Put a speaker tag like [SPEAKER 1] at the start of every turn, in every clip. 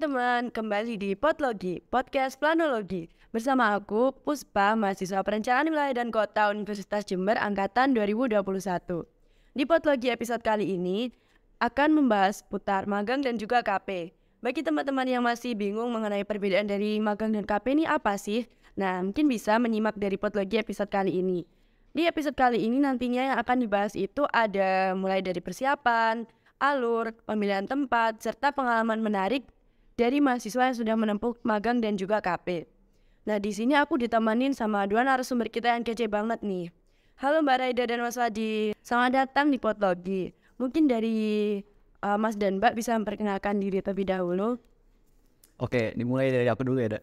[SPEAKER 1] teman-teman, kembali di Podlogi, podcast Planologi. Bersama aku, Puspa, mahasiswa Perencanaan Wilayah dan Kota Universitas Jember Angkatan 2021. Di Podlogi episode kali ini, akan membahas putar magang dan juga KP. Bagi teman-teman yang masih bingung mengenai perbedaan dari magang dan KP ini apa sih? Nah, mungkin bisa menyimak dari Podlogi episode kali ini. Di episode kali ini nantinya yang akan dibahas itu ada mulai dari persiapan, alur, pemilihan tempat, serta pengalaman menarik dari mahasiswa yang sudah menempuh magang dan juga KP. Nah, di sini aku ditemanin sama dua narasumber kita yang kece banget nih. Halo Mbak Raida dan Mas Wadi, selamat datang di Podlogi. Mungkin dari Mas dan Mbak bisa memperkenalkan diri terlebih dahulu.
[SPEAKER 2] Oke, dimulai dari aku dulu ya, Dak.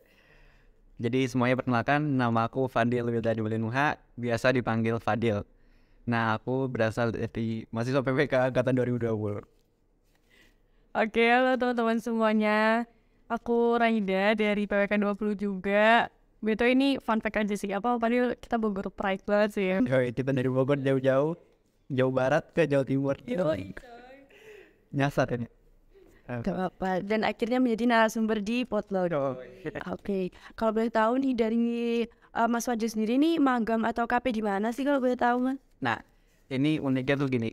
[SPEAKER 2] Jadi semuanya perkenalkan, nama aku Fadil Wildadi Walinuha, biasa dipanggil Fadil. Nah, aku berasal dari mahasiswa PPK Angkatan 2020.
[SPEAKER 3] Oke, halo teman-teman semuanya. Aku Raida dari PWK 20 juga. Betul, ini fun fact aja sih. Padahal kita Bogor Pride banget sih ya.
[SPEAKER 2] Yoi, kita dari Bogor jauh-jauh, jauh barat ke Jawa Timur. Nyasar ini.
[SPEAKER 1] Gak apa-apa. Dan akhirnya menjadi narasumber di Podlogi. Oke. Kalau boleh tahu nih dari Mas Wadi sendiri nih magang atau KP di mana sih kalau boleh tahu, Mas?
[SPEAKER 2] Nah, ini uniknya tuh gini.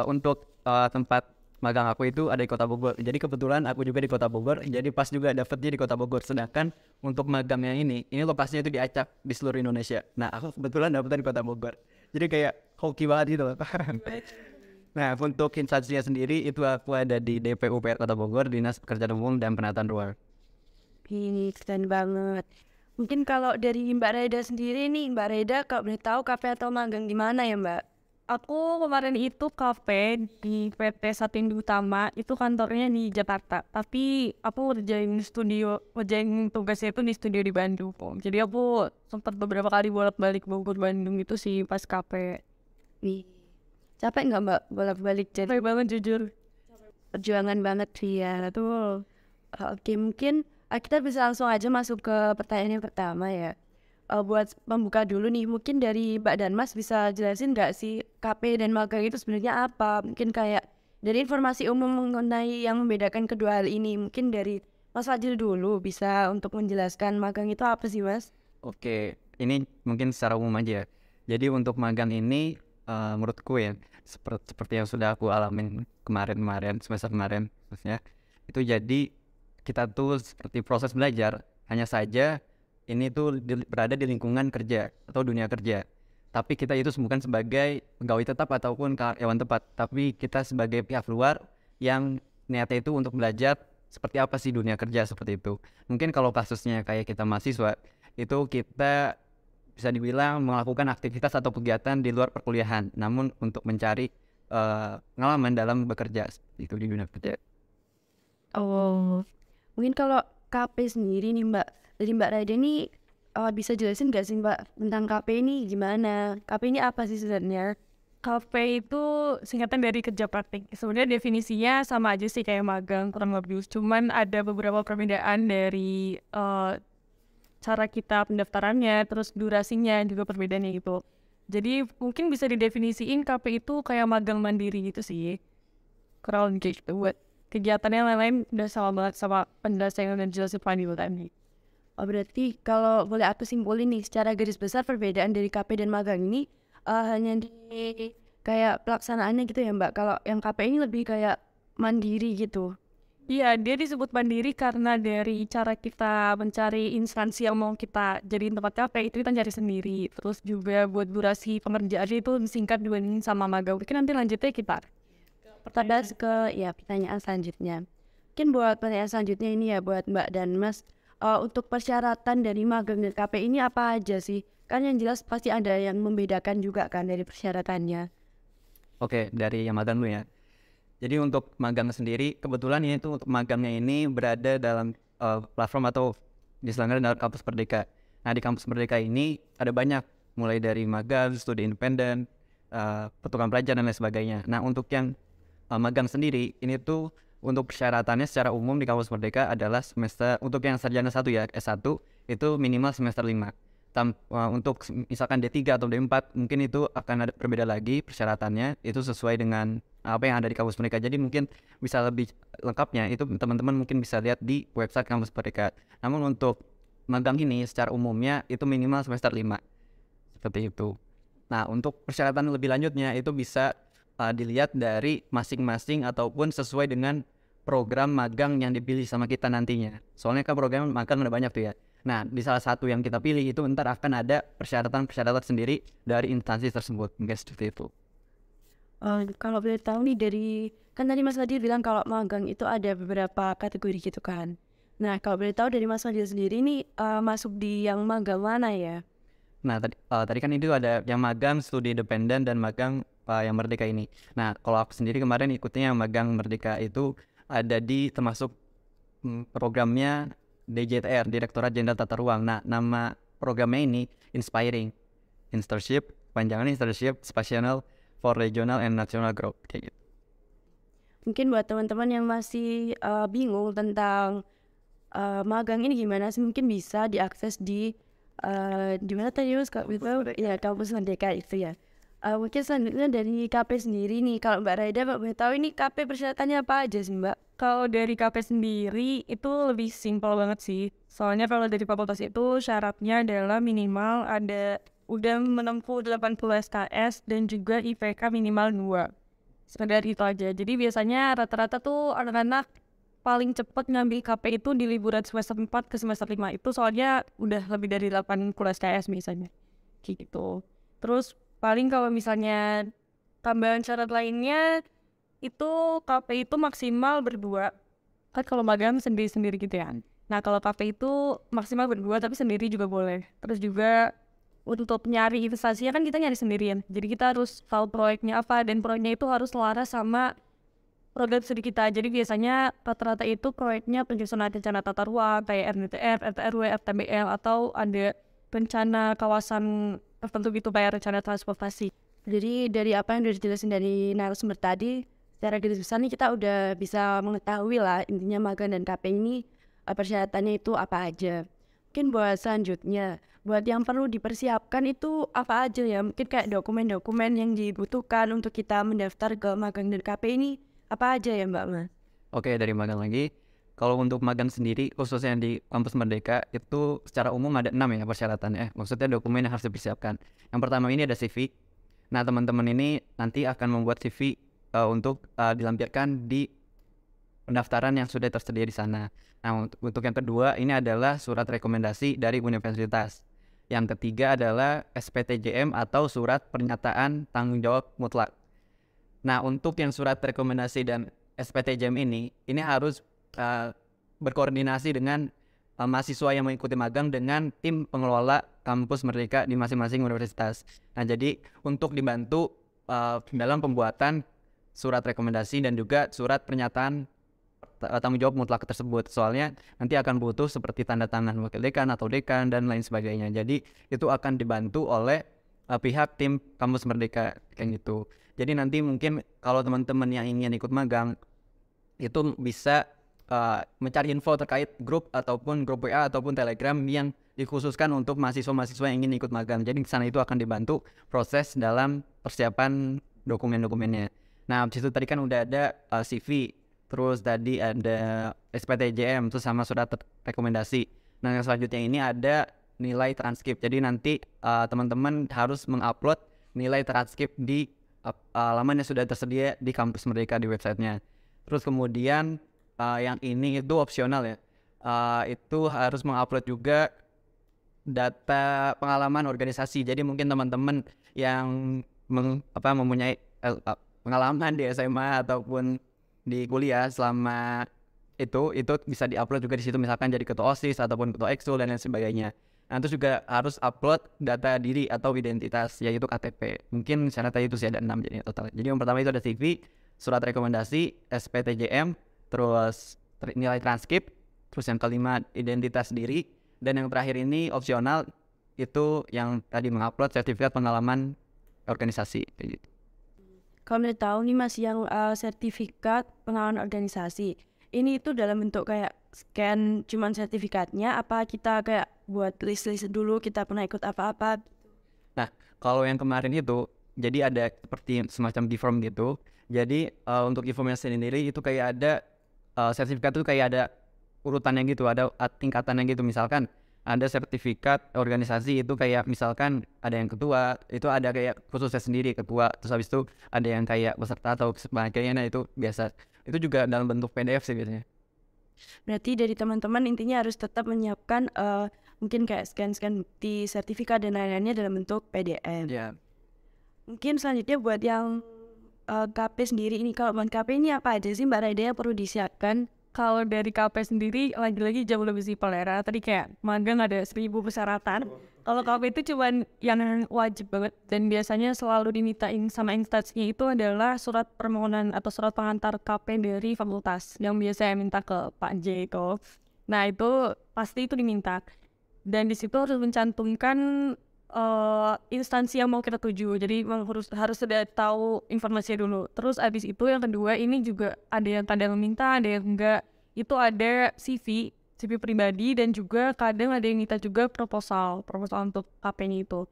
[SPEAKER 2] Untuk tempat magang aku itu ada di Kota Bogor. Jadi kebetulan aku juga di Kota Bogor. Jadi pas juga dapetnya di Kota Bogor. Sedangkan untuk magangnya ini lokasinya itu di Acak di seluruh Indonesia. Nah, aku kebetulan dapetnya di Kota Bogor. Jadi kayak hoki banget gitu loh. Nah, untuk instansinya sendiri itu aku ada di DPUPR Kota Bogor, Dinas Pekerjaan Umum dan Penataan Ruang.
[SPEAKER 1] Ini keren banget. Mungkin kalau dari Mbak Reda sendiri nih, Mbak Reda kalau boleh tahu KP atau magang di mana ya Mbak?
[SPEAKER 3] Aku kemarin itu KP di PT Satindo Utama, itu kantornya di Jakarta. Tapi aku ngerjain tugasnya itu di studio di Bandung. Jadi aku sempat beberapa kali bolak-balik Bogor Bandung itu sih pas KP.
[SPEAKER 1] Nih, capek nggak Mbak bolak-balik jadi?
[SPEAKER 3] Capek banget jujur.
[SPEAKER 1] Perjuangan banget sih ya.
[SPEAKER 3] Betul.
[SPEAKER 1] Oke, mungkin kita bisa langsung aja masuk ke pertanyaan yang pertama ya. Buat pembuka dulu nih, mungkin dari Mbak dan Mas bisa jelasin nggak sih KP dan magang itu sebenarnya apa? Mungkin kayak dari informasi umum mengenai yang membedakan kedua hal ini. Mungkin dari Mas Fadil dulu bisa untuk menjelaskan magang itu apa sih Mas?
[SPEAKER 2] Oke, ini mungkin secara umum aja. Jadi untuk magang ini menurutku ya seperti yang sudah aku alamin kemarin semester kemarin maksudnya itu, jadi kita tuh seperti proses belajar, hanya saja ini tuh berada di lingkungan kerja atau dunia kerja, tapi kita itu bukan sebagai pegawai tetap ataupun karyawan tetap, tapi kita sebagai pihak luar yang niatnya itu untuk belajar seperti apa sih dunia kerja seperti itu. Mungkin kalau kasusnya kayak kita mahasiswa itu kita bisa dibilang melakukan aktivitas atau kegiatan di luar perkuliahan, namun untuk mencari pengalaman dalam bekerja itu di dunia kerja.
[SPEAKER 1] Oh, mungkin kalau KP sendiri nih Mbak, dari Mbak Raida ini bisa jelasin nggak sih Mbak tentang KP ini gimana? KP ini apa sih sebenarnya?
[SPEAKER 3] KP itu singkatan dari kerja praktik. Sebenarnya definisinya sama aja sih kayak magang kurang lebih. Cuman ada beberapa perbedaan dari cara kita pendaftarannya, terus durasinya juga perbedaannya gitu. Jadi mungkin bisa didefinisiin KP itu kayak magang mandiri gitu sih. Kurang gitu. Buat kegiatannya lain-lain udah sama banget sama penjelasan dan jelasin Fadil tadi.
[SPEAKER 1] Oh, berarti kalau boleh aku simpulin nih, secara garis besar perbedaan dari KP dan magang ini hanya di kayak pelaksanaannya gitu ya Mbak. Kalau yang KP ini lebih kayak mandiri gitu.
[SPEAKER 3] Iya, dia disebut mandiri karena dari cara kita mencari instansi yang mau kita jadiin tempat KP itu kita cari sendiri. Terus juga buat durasi pengerjaan itu singkat dibandingin sama magang. Mungkin nanti lanjutnya kita
[SPEAKER 1] pertanyaan selanjutnya. Mungkin buat pertanyaan selanjutnya ini ya buat Mbak dan Mas, untuk persyaratan dari magang dan KP ini apa aja sih? Kan yang jelas pasti ada yang membedakan juga kan dari persyaratannya.
[SPEAKER 2] Oke, dari yang magang dulu ya. Jadi untuk magang sendiri, kebetulan ini tuh untuk magangnya ini berada dalam platform atau diselenggarakan dalam Kampus Merdeka. Nah, di Kampus Merdeka ini ada banyak, mulai dari magang, studi independen, pertukaran pelajar dan lain sebagainya. Nah, untuk yang magang sendiri, ini tuh untuk persyaratannya secara umum di Kampus Merdeka adalah semester, untuk yang sarjana 1 ya, S1, itu minimal semester 5. Untuk misalkan D3 atau D4, mungkin itu akan ada berbeda lagi persyaratannya, itu sesuai dengan apa yang ada di kampus mereka. Jadi mungkin bisa lebih lengkapnya itu teman-teman mungkin bisa lihat di website kampus mereka. Namun untuk magang ini secara umumnya itu minimal semester 5 seperti itu. Nah untuk persyaratan lebih lanjutnya itu bisa dilihat dari masing-masing ataupun sesuai dengan program magang yang dipilih sama kita nantinya. Soalnya kan program magang ada banyak tuh ya. Nah di salah satu yang kita pilih itu ntar akan ada persyaratan-persyaratan sendiri dari instansi tersebut. Mungkin seperti itu.
[SPEAKER 1] Kalau boleh tahu nih dari, kan tadi Mas Fadil bilang kalau magang itu ada beberapa kategori gitu kan. Nah kalau boleh tahu dari Mas Fadil sendiri nih masuk di yang magang mana ya?
[SPEAKER 2] Nah tadi kan itu ada yang magang studi independen dan magang yang merdeka ini. Nah kalau aku sendiri kemarin ikutnya yang magang merdeka itu ada di termasuk programnya DJTR, Direktorat Jenderal Tata Ruang. Nah nama programnya ini Inspiring Internship, panjangan Internship Special for Regional and National Growth kayak gitu.
[SPEAKER 1] Mungkin buat teman-teman yang masih bingung tentang magang ini gimana sih, mungkin bisa diakses di mana tadi Mas ya kampus Merdeka itu ya. Mungkin selanjutnya dari KP sendiri nih, kalau Mbak Raida Mbak boleh tahu ini KP persyaratannya apa aja sih Mbak?
[SPEAKER 3] Kalau dari KP sendiri itu lebih simpel banget sih. Soalnya kalau dari fakultas itu syaratnya adalah minimal udah menempuh 80 SKS dan juga IPK minimal 2. Sekedar itu aja. Jadi biasanya rata-rata tuh anak-anak paling cepat ngambil KP itu di liburan semester 4 ke semester 5 itu, soalnya udah lebih dari 80 SKS misalnya. Kayak gitu. Terus paling kalau misalnya tambahan syarat lainnya itu KP itu maksimal berdua. Kan kalau magang sendiri-sendiri gitu ya. Nah kalau KP itu maksimal berdua tapi sendiri juga boleh. Terus juga untuk nyari investasinya kan kita nyari sendirian. Jadi kita harus tahu proyeknya apa dan proyeknya itu harus selaras sama program studi kita. Jadi biasanya rata-rata itu proyeknya penyusunan rencana tata ruang kayak RDTR, RTRW, RTBL atau ada rencana kawasan tertentu gitu kayak rencana transportasi.
[SPEAKER 1] Jadi dari apa yang udah dijelasin dari narasumber tadi, secara garis besar nih kita udah bisa mengetahui lah intinya magang dan KP ini persyaratannya itu apa aja. Mungkin buat selanjutnya, buat yang perlu dipersiapkan itu apa aja ya? Mungkin kayak dokumen-dokumen yang dibutuhkan untuk kita mendaftar ke magang dan KP ini apa aja ya Mbak Mas?
[SPEAKER 2] Oke, dari magang lagi. Kalau untuk magang sendiri, khususnya di kampus Merdeka, itu secara umum ada 6 ya persyaratannya. Maksudnya dokumen yang harus dipersiapkan. Yang pertama ini ada CV. Nah, teman-teman ini nanti akan membuat CV untuk dilampirkan di pendaftaran yang sudah tersedia di sana. Nah, untuk yang kedua, ini adalah surat rekomendasi dari universitas. Yang ketiga adalah SPTJM atau surat pernyataan tanggung jawab mutlak. Nah, untuk yang surat rekomendasi dan SPTJM ini harus berkoordinasi dengan mahasiswa yang mengikuti magang dengan tim pengelola kampus Merdeka di masing-masing universitas. Nah, jadi untuk dibantu dalam pembuatan surat rekomendasi dan juga surat pernyataan tanggung jawab mutlak tersebut. Soalnya nanti akan butuh seperti tanda tangan wakil dekan atau dekan dan lain sebagainya. Jadi itu akan dibantu oleh pihak tim kampus Merdeka kayak gitu. Jadi nanti mungkin kalau teman-teman yang ingin ikut magang itu bisa mencari info terkait grup ataupun grup WA ataupun Telegram yang dikhususkan untuk mahasiswa-mahasiswa yang ingin ikut magang. Jadi di sana itu akan dibantu proses dalam persiapan dokumen-dokumennya. Nah, di situ tadi kan udah ada CV, terus tadi ada SPTJM, terus sama surat rekomendasi. Nah, yang selanjutnya ini ada nilai transkrip. Jadi nanti teman-teman harus mengupload nilai transkrip di laman yang sudah tersedia di kampus Merdeka di websitenya. Terus kemudian yang ini itu opsional ya. Itu harus mengupload juga data pengalaman organisasi. Jadi mungkin teman-teman yang mempunyai pengalaman di SMA ataupun di kuliah selama itu bisa diupload juga di situ, misalkan jadi ketua OSIS ataupun ketua Ekskul dan lain sebagainya. Nah, terus juga harus upload data diri atau identitas, yaitu KTP. Mungkin syaratnya itu sih ada 6 jadi total. Jadi yang pertama itu ada CV, surat rekomendasi, SPTJM, terus nilai transkrip, terus yang kelima identitas diri, dan yang terakhir ini opsional itu yang tadi mengupload sertifikat pengalaman organisasi kayak gitu.
[SPEAKER 1] Kalau boleh tahu nih Mas, yang sertifikat pengalaman organisasi ini itu dalam bentuk kayak scan cuman sertifikatnya, apa kita kayak buat list-list dulu kita pernah ikut apa-apa?
[SPEAKER 2] Nah, kalau yang kemarin itu jadi ada seperti semacam di form gitu. Jadi untuk informasi sendiri itu kayak ada sertifikat itu kayak ada urutannya gitu, ada tingkatannya gitu. Misalkan ada sertifikat organisasi itu kayak misalkan ada yang ketua, itu ada kayak khususnya sendiri ketua, terus habis itu ada yang kayak peserta atau sebagainya. Nah itu biasa, itu juga dalam bentuk PDF sih biasanya.
[SPEAKER 1] Berarti dari teman-teman intinya harus tetap menyiapkan mungkin kayak scan-scan bukti sertifikat dan lain-lainnya dalam bentuk PDF.
[SPEAKER 2] Ya.
[SPEAKER 1] Mungkin selanjutnya buat yang KP sendiri ini, kalau buat KP ini apa aja sih Mbak Raida yang perlu disiapkan?
[SPEAKER 3] Kalau dari KP sendiri lagi-lagi jauh lebih simpel ya. Tadi kayak magang ada 1000 persyaratan. Kalau KP itu cuman yang wajib banget dan biasanya selalu dimintain sama instansinya itu adalah surat permohonan atau surat pengantar KP dari fakultas yang biasanya minta ke Pak J itu. Nah itu pasti itu diminta. Dan di situ harus mencantumkan instansi yang mau kita tuju. Jadi harus sudah tahu informasinya dulu. Terus abis itu yang kedua ini juga ada yang kadang minta, ada yang enggak. Itu ada CV pribadi dan juga kadang ada yang minta juga proposal untuk KP-nya itu.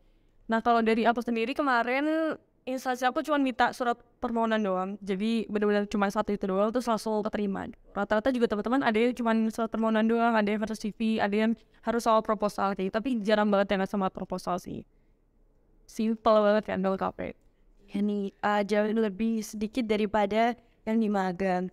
[SPEAKER 3] Nah kalau dari aku sendiri kemarin instansi aku cuma minta surat permohonan doang. Jadi benar-benar cuma satu itu doang terus langsung keterima. Rata-rata juga teman-teman ada yang cuma surat permohonan doang, ada yang harus CV, ada yang harus soal proposal kayak gitu. Tapi jarang banget yang sama proposal sih. Simple banget kan kalau KP.
[SPEAKER 1] Ini jauh lebih sedikit daripada yang di magang.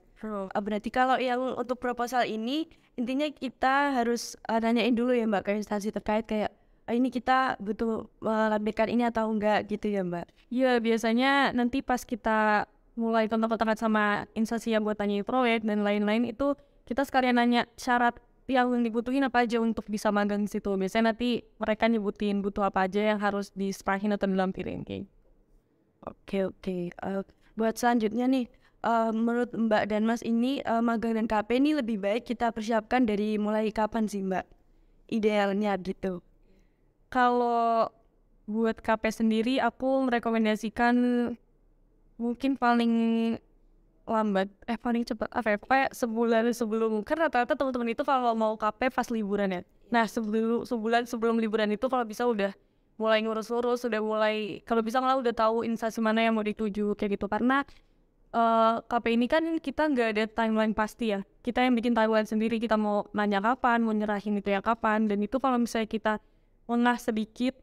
[SPEAKER 1] Berarti kalau yang untuk proposal ini intinya kita harus nanyain dulu ya Mbak ke instansi terkait kayak ini kita butuh melampirkan ini atau enggak gitu ya Mbak?
[SPEAKER 3] Iya biasanya nanti pas kita mulai kontak-kontakan sama instansi yang buat tanya proyek dan lain-lain itu kita sekalian nanya syarat yang dibutuhin apa aja untuk bisa magang di situ. Biasanya nanti mereka nyebutin butuh apa aja yang harus diserahin atau dilampirin kayak.
[SPEAKER 1] Oke. Buat selanjutnya nih, menurut Mbak dan Mas ini magang dan KP ini lebih baik kita persiapkan dari mulai kapan sih Mbak? Idealnya gitu.
[SPEAKER 3] Kalau buat KP sendiri aku merekomendasikan mungkin paling lambat paling cepat kayak sebulan sebelum, kan rata-rata teman-teman itu kalau mau KP pas liburan ya. Nah sebulan sebelum liburan itu kalau bisa udah mulai ngurus-ngurus, udah mulai kalau bisa malah udah tahu instansi mana yang mau dituju kayak gitu. Karena KP ini kan kita nggak ada timeline pasti ya, kita yang bikin timeline sendiri, kita mau nanya kapan, mau nyerahin itu ya kapan. Dan itu kalau misalnya kita lengah sedikit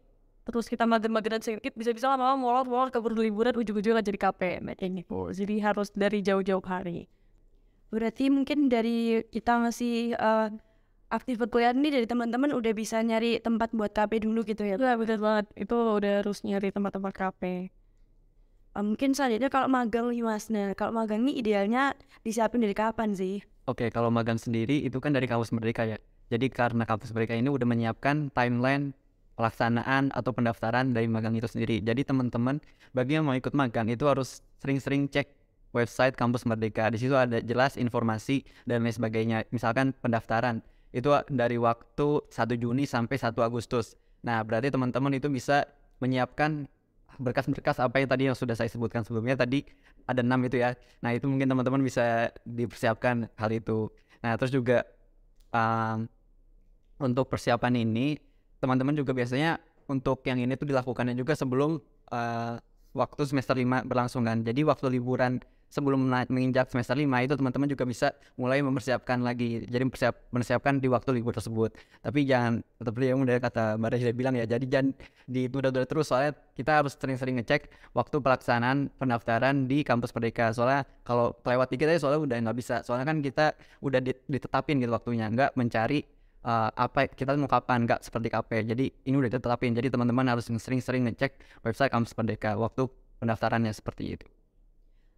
[SPEAKER 3] terus kita mager-mageran sedikit bisa-bisa lama-lama molor keburu liburan ujung-ujungnya jadi KP kayak gitu. Jadi harus dari jauh-jauh hari.
[SPEAKER 1] Berarti mungkin dari kita masih aktif perkuliahan ini dari teman-teman udah bisa nyari tempat buat KP dulu gitu ya?
[SPEAKER 3] Iya betul banget, itu udah harus nyari tempat-tempat KP.
[SPEAKER 1] Mungkin selanjutnya kalau magang nih Mas, nah kalau magang ini idealnya disiapin dari kapan sih?
[SPEAKER 2] Oke, kalau magang sendiri itu kan dari Kampus Merdeka ya. Jadi karena Kampus Merdeka ini udah menyiapkan timeline pelaksanaan atau pendaftaran dari magang itu sendiri. Jadi teman-teman bagi yang mau ikut magang itu harus sering-sering cek website Kampus Merdeka. Di situ ada jelas informasi dan lain sebagainya. Misalkan pendaftaran itu dari waktu 1 Juni sampai 1 Agustus. Nah, berarti teman-teman itu bisa menyiapkan berkas-berkas apa yang tadi yang sudah saya sebutkan sebelumnya tadi ada 6 itu ya. Nah, itu mungkin teman-teman bisa dipersiapkan hal itu. Nah, terus juga untuk persiapan ini teman-teman juga biasanya untuk yang ini tuh dilakukannya juga sebelum waktu semester 5 berlangsung kan. Jadi waktu liburan sebelum menginjak semester 5 itu teman-teman juga bisa mulai mempersiapkan lagi. Jadi mempersiapkan di waktu libur tersebut. Tapi jangan tetap yang udah kata Mbak Reza bilang ya. Jadi jangan ditunda-tunda terus soalnya kita harus sering-sering ngecek waktu pelaksanaan pendaftaran di Kampus Merdeka. Soalnya kalau kelewat dikit aja soalnya udah nggak bisa. Soalnya kan kita udah ditetapin gitu waktunya, nggak mencari apa kita mau kapan, nggak seperti KP. Jadi ini udah ditetapin. Jadi teman-teman harus sering-sering ngecek website Kampus Merdeka waktu pendaftarannya seperti itu.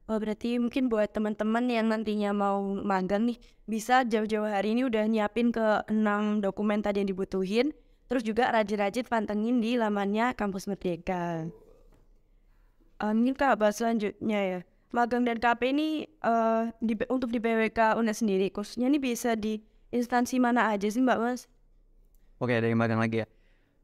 [SPEAKER 1] Oh berarti mungkin buat teman-teman yang nantinya mau magang nih bisa jauh-jauh hari ini udah nyiapin ke 6 dokumen tadi yang dibutuhin. Terus juga rajin-rajin pantengin di lamannya Kampus Merdeka. Ini Kak bahas selanjutnya ya. Magang dan KP ini untuk di PWK UNED sendiri khususnya ini bisa di instansi mana aja sih Mbak Mas?
[SPEAKER 2] Oke, dari magang lagi ya.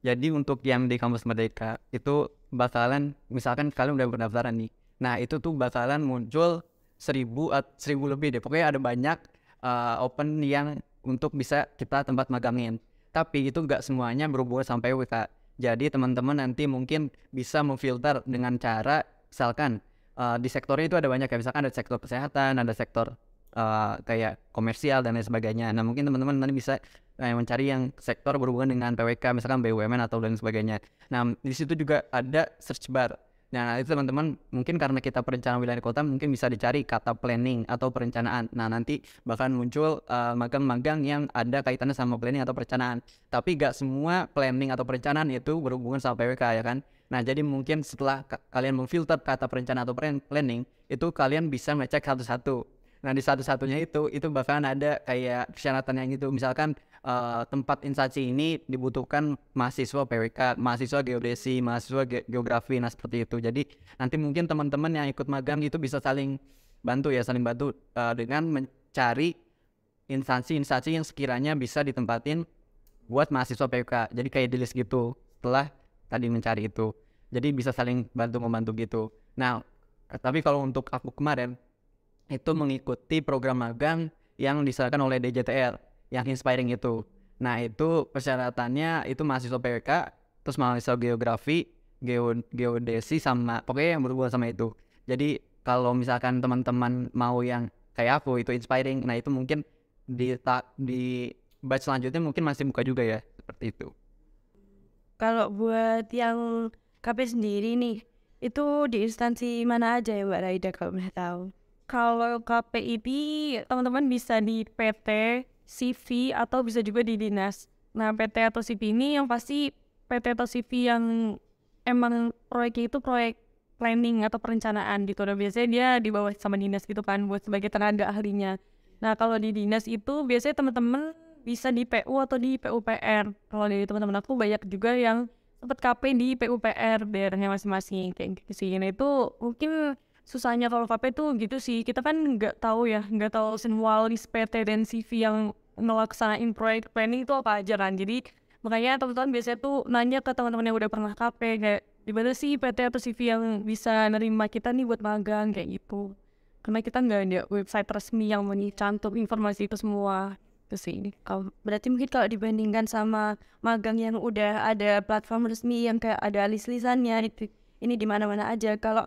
[SPEAKER 2] Jadi untuk yang di Kampus Merdeka itu bakalan misalkan kalian udah pendaftaran nih. Nah itu tuh bakalan muncul 1000 lebih deh. Pokoknya ada banyak open yang untuk bisa kita tempat magangin. Tapi itu nggak semuanya berhubungan sampai PWK. Jadi teman-teman nanti mungkin bisa memfilter dengan cara misalkan di sektornya itu ada banyak ya, misalkan ada sektor kesehatan, ada sektor kayak komersial dan lain sebagainya. Nah mungkin teman-teman nanti bisa mencari yang sektor berhubungan dengan PWK, misalkan BUMN atau lain sebagainya. Nah di situ juga ada search bar. Nah itu teman-teman mungkin karena kita perencanaan wilayah kota mungkin bisa dicari kata planning atau perencanaan. Nah nanti bahkan muncul magang-magang yang ada kaitannya sama planning atau perencanaan. Tapi gak semua planning atau perencanaan itu berhubungan sama PWK ya kan. Nah jadi mungkin setelah kalian memfilter kata perencanaan atau planning, itu kalian bisa ngecek satu-satu. Nah di satu-satunya itu bakalan ada kayak persyaratan yang itu, misalkan tempat instansi ini dibutuhkan mahasiswa PWK, mahasiswa geodesi, mahasiswa geografi, nah seperti itu. Jadi nanti mungkin teman-teman yang ikut magang itu bisa saling bantu dengan mencari instansi-instansi yang sekiranya bisa ditempatin buat mahasiswa PWK. Jadi kayak di list gitu setelah tadi mencari itu. Jadi bisa saling bantu-membantu gitu. Nah, tapi kalau untuk aku kemarin itu mengikuti program magang yang diselenggarakan oleh DJTR yang inspiring itu. Nah itu persyaratannya itu mahasiswa PWK, terus mahasiswa geografi, geodesi, sama pokoknya yang berhubungan sama itu. Jadi kalau misalkan teman-teman mau yang kayak aku itu inspiring, nah itu mungkin di batch selanjutnya mungkin masih buka juga ya, seperti itu.
[SPEAKER 1] Kalau buat yang KP sendiri nih, itu di instansi mana aja ya Mbak Raida kalau boleh tahu?
[SPEAKER 3] Kalau KP ini teman-teman bisa di PT, CV, atau bisa juga di dinas. Nah PT atau CV ini yang pasti PT atau CV yang emang proyeknya itu proyek planning atau perencanaan gitu. Dan biasanya dia di bawah sama dinas gitu kan buat sebagai tenaga ahlinya. Nah kalau di dinas itu biasanya teman-teman bisa di PU atau di PUPR. Kalau dari teman-teman aku banyak juga yang sempat KP di PUPR daerahnya masing-masing kayak gitu sih. Nah itu mungkin susahnya kalau KP tuh gitu sih, kita kan nggak tahu semua list PT dan CV yang ngelaksanain proyek planning itu apa aja kan. Jadi makanya teman-teman biasanya tuh nanya ke teman-teman yang udah pernah KP kayak di mana sih PT atau CV yang bisa nerima kita nih buat magang kayak gitu. Karena kita nggak ada website resmi yang mencantum informasi itu semua. Itu sih.
[SPEAKER 1] Berarti mungkin kalau dibandingkan sama magang yang udah ada platform resmi yang kayak ada list-listannya itu ini di mana-mana aja. Kalau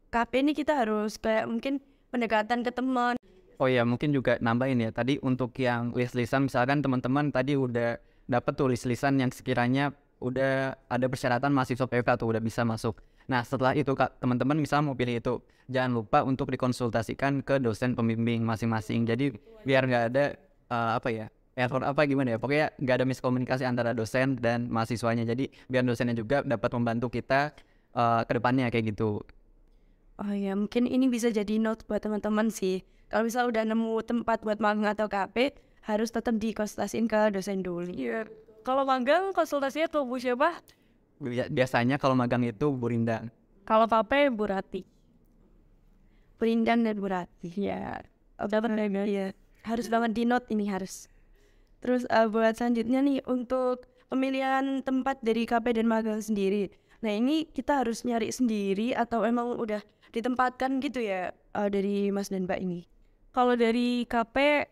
[SPEAKER 1] KP ini kita harus kayak mungkin pendekatan ke teman.
[SPEAKER 2] Oh ya mungkin juga nambahin ya, tadi untuk yang list-listan misalkan teman-teman tadi udah dapet tuh list-listan yang sekiranya udah ada persyaratan mahasiswa PWK tuh udah bisa masuk. Nah setelah itu Kak, teman-teman misalnya mau pilih itu, jangan lupa untuk dikonsultasikan ke dosen pembimbing masing-masing. Jadi biar nggak ada error gimana ya, pokoknya nggak ada miskomunikasi antara dosen dan mahasiswanya. Jadi biar dosennya juga dapat membantu kita ke depannya kayak gitu.
[SPEAKER 1] Oh ya, mungkin ini bisa jadi note buat teman-teman sih. Kalau misal udah nemu tempat buat magang atau KP, harus tetap dikonsultasiin ke dosen dulu.
[SPEAKER 3] Iya. Kalau magang konsultasinya tuh Bu siapa?
[SPEAKER 2] Biasanya kalau magang itu Bu Rindang.
[SPEAKER 3] Kalau KP Bu Rati.
[SPEAKER 1] Bu Rindang dan Bu Rati. Ya. Iya. Harus banget di note ini harus. Terus buat selanjutnya nih untuk pemilihan tempat dari KP dan magang sendiri. Nah ini kita harus nyari sendiri atau emang udah ditempatkan gitu ya dari Mas dan Mbak ini?
[SPEAKER 3] Kalau dari KP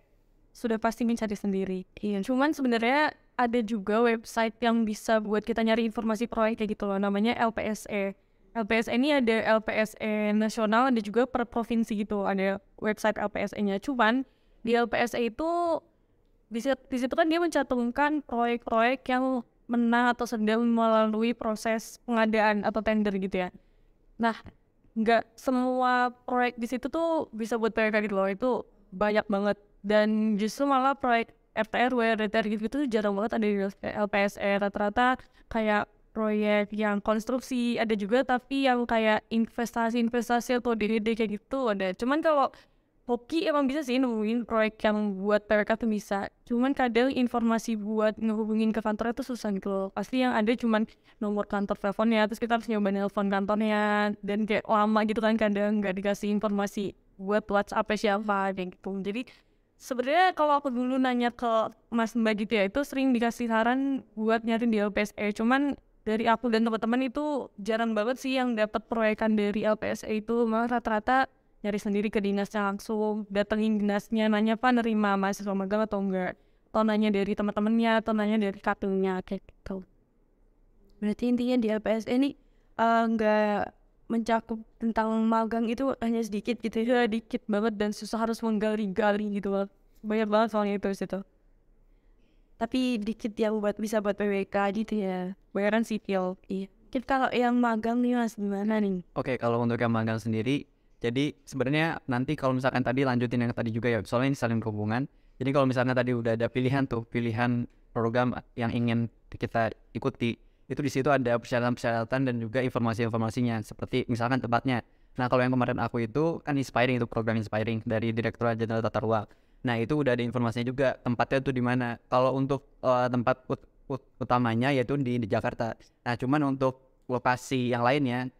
[SPEAKER 3] sudah pasti mencari sendiri.
[SPEAKER 1] Iya.
[SPEAKER 3] Cuman sebenarnya ada juga website yang bisa buat kita nyari informasi proyek kayak gitu loh, namanya LPSE. LPSE ini ada LPSE nasional, ada juga per provinsi gitu, ada website LPSE-nya. Cuman di LPSE itu di situ kan dia mencantumkan proyek-proyek yang menang atau sedang melalui proses pengadaan atau tender gitu ya. Nah, nggak semua proyek di situ tuh bisa buat PWK gitu loh, itu banyak banget. Dan justru malah proyek RT/RW, DTR gitu jarang banget ada di LPSE. Rata-rata kayak proyek yang konstruksi ada juga, tapi yang kayak investasi atau DDD kayak gitu ada. Cuman kalau Hoki emang bisa sih nemuin proyek yang buat PWK tuh bisa. Cuman kadang informasi buat ngehubungin ke kantornya tuh susah gitu loh. Pasti yang ada cuman nomor kantor teleponnya, terus kita harus nyoba nelpon kantornya. Dan kayak lama gitu kan kadang nggak dikasih informasi buat WhatsApp siapa kayak gitu. Jadi sebenarnya kalau aku dulu nanya ke Mas Mbak gitu ya, itu sering dikasih saran buat nyari di LPSE. Cuman dari aku dan teman-teman itu jarang banget sih yang dapat proyekan dari LPSE itu. Malah rata-rata nyari sendiri ke dinasnya langsung, datengin dinasnya, nanya Pak nerima mahasiswa magang atau enggak, atau nanya dari teman-temannya, atau nanya dari KPU-nya kayak gitu.
[SPEAKER 1] Berarti intinya di LPSE ini enggak mencakup tentang magang itu hanya sedikit gitu ya.
[SPEAKER 3] Ya dikit banget dan susah, harus menggali-gali gitu loh. Banyak banget soalnya itu situ.
[SPEAKER 1] Tapi dikit yang bisa buat PWK gitu ya.
[SPEAKER 3] Bayaran sipil.
[SPEAKER 1] Iya. Mungkin kalau yang magang nih Mas gimana nih?
[SPEAKER 2] Oke, kalau untuk yang magang sendiri, jadi sebenarnya nanti kalau misalkan tadi lanjutin yang tadi juga ya, soalnya ini saling berhubungan. Jadi kalau misalnya tadi udah ada pilihan program yang ingin kita ikuti, itu di situ ada persyaratan-persyaratan dan juga informasi-informasinya, seperti misalkan tempatnya. Nah, kalau yang kemarin aku itu kan Inspiring, itu program Inspiring dari Direktorat Jenderal Tata Ruang. Nah, itu udah ada informasinya juga tempatnya tuh di mana. Kalau untuk tempat utamanya yaitu di Jakarta. Nah, cuman untuk lokasi yang lainnya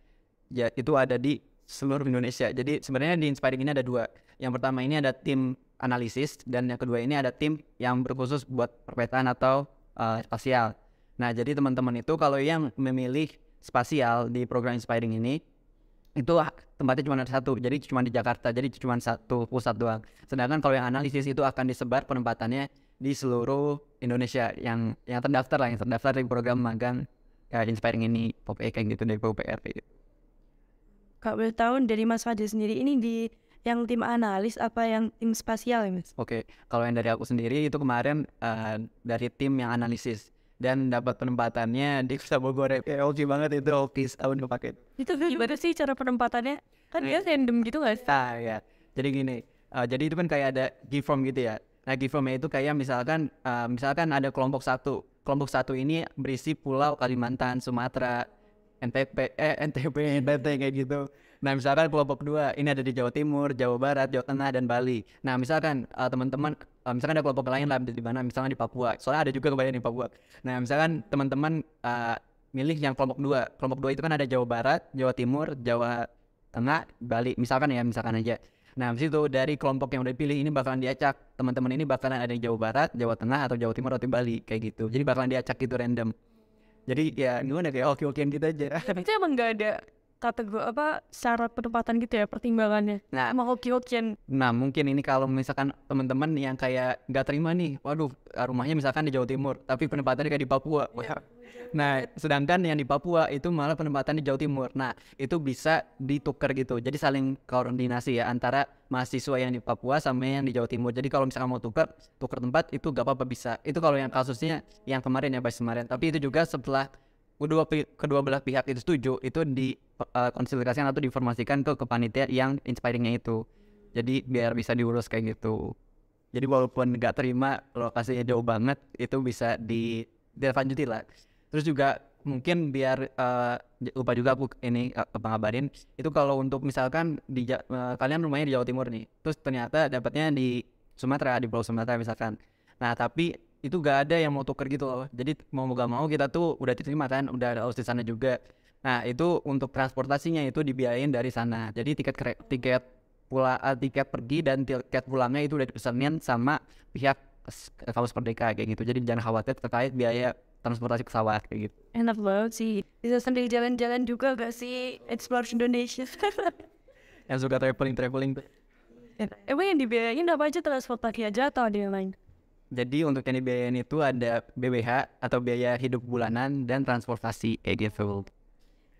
[SPEAKER 2] ya itu ada di seluruh Indonesia. Jadi sebenarnya di Inspiring ini ada dua. Yang pertama ini ada tim analisis dan yang kedua ini ada tim yang berkhusus buat perpetaan atau spasial. Nah, jadi teman-teman itu kalau yang memilih spasial di program Inspiring ini itu tempatnya cuma ada satu, jadi cuma di Jakarta, jadi cuma satu pusat doang. Sedangkan kalau yang analisis itu akan disebar penempatannya di seluruh Indonesia yang terdaftar di program magang ya Inspiring ini, POPE kayak gitu dari PUPR gitu.
[SPEAKER 1] Kak boleh tahu dari Mas Fadil sendiri ini di yang tim analis apa yang tim spasial ya Mas?
[SPEAKER 2] Oke, kalau yang dari aku sendiri itu kemarin dari tim yang analisis dan dapat penempatannya di Kota Bogor. Oke banget itu, oke tahun kepake.
[SPEAKER 3] Itu gimana sih cara penempatannya? Kan dia random gitu gak sih?
[SPEAKER 2] Nah ya, jadi gini, jadi itu kan kayak ada give from gitu ya. Nah, give from itu kayak misalkan ada kelompok satu ini berisi pulau Kalimantan, Sumatera, NTB, NTT kayak gitu. Nah, misalkan kelompok kedua ini ada di Jawa Timur, Jawa Barat, Jawa Tengah, dan Bali. Nah, misalkan teman-teman, misalkan ada kelompok lain lah di mana, misalkan di Papua. Soalnya ada juga kebanyakan di Papua. Nah, misalkan teman-teman milih yang kelompok dua. Kelompok dua itu kan ada Jawa Barat, Jawa Timur, Jawa Tengah, Bali. Misalkan aja. Nah, habis itu dari kelompok yang udah dipilih ini bakalan diacak. Teman-teman ini bakalan ada di Jawa Barat, Jawa Tengah, atau Jawa Timur, atau Bali kayak gitu. Jadi bakalan diacak gitu random. Jadi ya gimana kayak oke-okean gitu aja.
[SPEAKER 3] Itu emang gak ada kategori syarat penempatan gitu ya, pertimbangannya.
[SPEAKER 2] Nah,
[SPEAKER 3] emang hoki-hokian.
[SPEAKER 2] Nah, mungkin ini kalau misalkan teman-teman yang kayak nggak terima nih, waduh, rumahnya misalkan di Jawa Timur, tapi penempatannya kayak di Papua. Nah, sedangkan yang di Papua itu malah penempatan di Jawa Timur. Nah, itu bisa ditukar gitu. Jadi saling koordinasi ya antara mahasiswa yang di Papua sama yang di Jawa Timur. Jadi kalau misalkan mau tukar tempat itu gak apa-apa bisa. Itu kalau yang kasusnya yang kemarin ya, pas kemarin. Tapi itu juga setelah kedua belah pihak itu setuju, itu dikonsultasikan atau diinformasikan ke panitia yang Inspiringnya itu. Jadi biar bisa diurus kayak gitu. Jadi walaupun nggak terima lokasinya jauh banget, itu bisa dilanjutin lah. Terus juga mungkin biar lupa juga aku ini ngabarin, itu kalau untuk misalkan kalian rumahnya di Jawa Timur nih, terus ternyata dapatnya di Sumatera, di Pulau Sumatera misalkan. Nah, tapi itu gak ada yang mau tuker gitu loh. Jadi mau gak mau kita tuh udah diterima kan, udah ada di sana juga. Nah, itu untuk transportasinya itu dibiayain dari sana. Jadi tiket pergi dan tiket pulangnya itu udah dipesanin sama pihak Kampus Merdeka kayak gitu. Jadi jangan khawatir terkait biaya transportasi pesawat kayak gitu.
[SPEAKER 1] Enak banget sih. Bisa sambil jalan-jalan juga gak sih? Explore Indonesia.
[SPEAKER 2] Yang suka traveling tuh.
[SPEAKER 3] Emang yang dibiayain apa aja, transportasi aja atau ada yang lain?
[SPEAKER 2] Jadi untuk yang dibiayain itu ada BBH atau biaya hidup bulanan dan transportasi kayak gitu.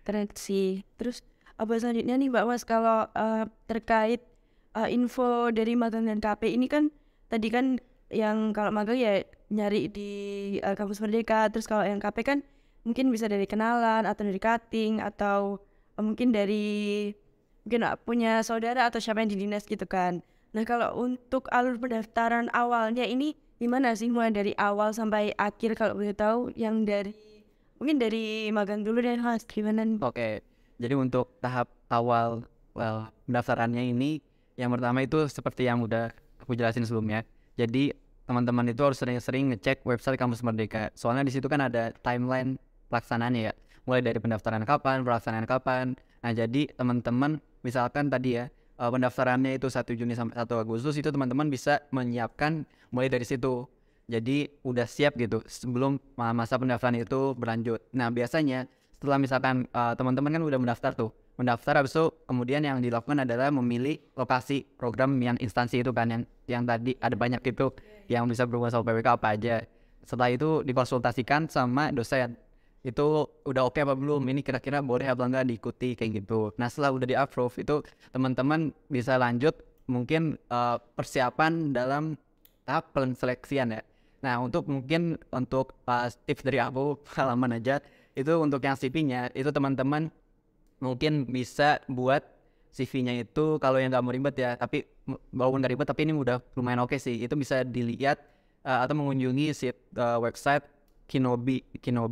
[SPEAKER 1] Keren sih. Terus apa selanjutnya nih Mbak Mas, kalau terkait info dari magang dan KP ini kan tadi kan yang kalau magang ya nyari di Kampus Merdeka, terus kalau yang KP kan mungkin bisa dari kenalan atau dari cutting atau mungkin dari punya saudara atau siapa yang di dinas gitu kan. Nah, kalau untuk alur pendaftaran awalnya ini gimana sih, mulai dari awal sampai akhir kalau boleh tahu, yang mungkin dari magang dulu deh Mas, gimana nih?
[SPEAKER 2] Oke, jadi untuk tahap awal pendaftarannya ini, yang pertama itu seperti yang udah aku jelasin sebelumnya. Jadi teman-teman itu harus sering-sering ngecek website Kampus Merdeka. Soalnya di situ kan ada timeline pelaksanaannya ya, mulai dari pendaftaran kapan, pelaksanaan kapan. Nah, jadi teman-teman misalkan tadi ya pendaftarannya itu 1 Juni sampai 1 Agustus, itu teman-teman bisa menyiapkan mulai dari situ. Jadi udah siap gitu sebelum masa pendaftaran itu berlanjut. Nah, biasanya setelah misalkan teman-teman kan udah mendaftar habis itu kemudian yang dilakukan adalah memilih lokasi program yang instansi itu kan, yang tadi ada banyak gitu yang bisa berhubungan sama PWK apa aja. Setelah itu dikonsultasikan sama dosen. itu udah oke apa belum, ini kira-kira boleh apa enggak diikuti kayak gitu. Nah setelah udah di approve itu teman-teman bisa lanjut mungkin persiapan dalam tahap penseleksian ya. Nah untuk tips dari aku pengalaman aja, itu untuk yang CV-nya itu teman-teman mungkin bisa buat CV-nya itu kalau yang nggak mau ribet ya, tapi walaupun nggak ribet tapi ini udah lumayan oke sih, itu bisa dilihat atau mengunjungi website Kinobi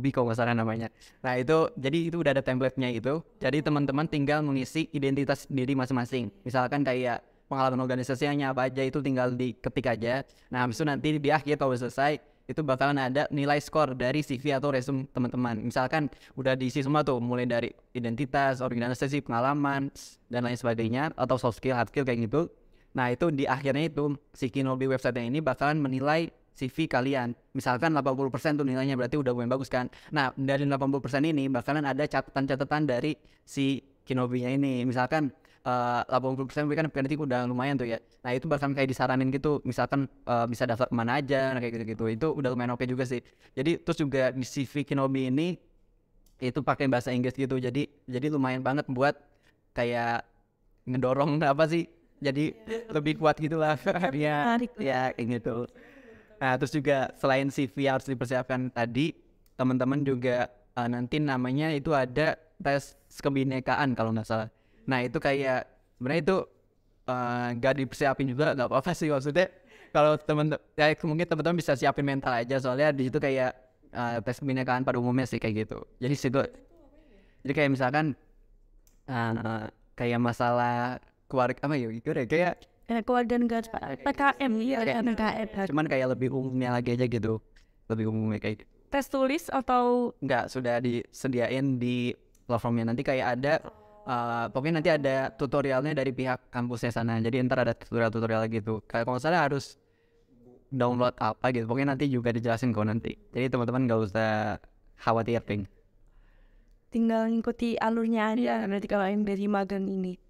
[SPEAKER 2] kalau nggak salah namanya. Nah itu jadi itu udah ada template-nya itu, jadi teman-teman tinggal mengisi identitas diri masing-masing, misalkan kayak pengalaman organisasinya apa aja itu tinggal diketik aja. Nah habis itu nanti di akhir kalau udah selesai itu bakalan ada nilai skor dari CV atau resume teman-teman. Misalkan udah diisi semua tuh, mulai dari identitas, organisasi, pengalaman dan lain sebagainya, atau soft skill, hard skill kayak gitu. Nah itu di akhirnya itu si Kinobi website ini bakalan menilai CV kalian. Misalkan 80% tuh nilainya, berarti udah lumayan bagus kan. Nah dari 80% ini bakalan ada catatan-catatan dari si Kinobi-nya ini. Misalkan 80% kan berarti udah lumayan tuh ya. Nah itu bahkan kayak disaranin gitu, misalkan bisa daftar kemana aja, nah, kayak gitu-gitu. Itu udah lumayan oke juga sih. Jadi terus juga di CV Kinobi ini itu pakai bahasa Inggris gitu. Jadi lumayan banget buat kayak ngedorong apa sih, jadi lebih kuat gitu lah. Ya kayak gitu. Nah terus juga selain CV harus dipersiapkan tadi, teman-teman juga nanti namanya itu ada tes kebinekaan kalau nggak salah. Nah itu kayak sebenarnya itu gak dipersiapin juga nggak apa-apa sih, maksudnya kalau ya mungkin teman-teman bisa siapin mental aja, soalnya di situ kayak tes kebinekaan pada umumnya sih kayak gitu. Jadi kayak misalkan kayak masalah keluarga apa ya gitu deh, kayak
[SPEAKER 1] keluarga negara PKM PKM.
[SPEAKER 2] Cuman kayak lebih umumnya lagi aja gitu, lebih umumnya kayak gitu.
[SPEAKER 3] Tes tulis atau
[SPEAKER 2] Enggak, sudah disediain di platformnya. Nanti kayak ada pokoknya nanti ada tutorialnya dari pihak kampusnya sana. Jadi ntar ada tutorial gitu. Kayak kalau salah harus download apa gitu. Pokoknya nanti juga dijelasin kok nanti. Jadi teman-teman gak usah khawatir ping.
[SPEAKER 1] Tinggal ngikuti alurnya aja berarti kalau yang dari magang ini.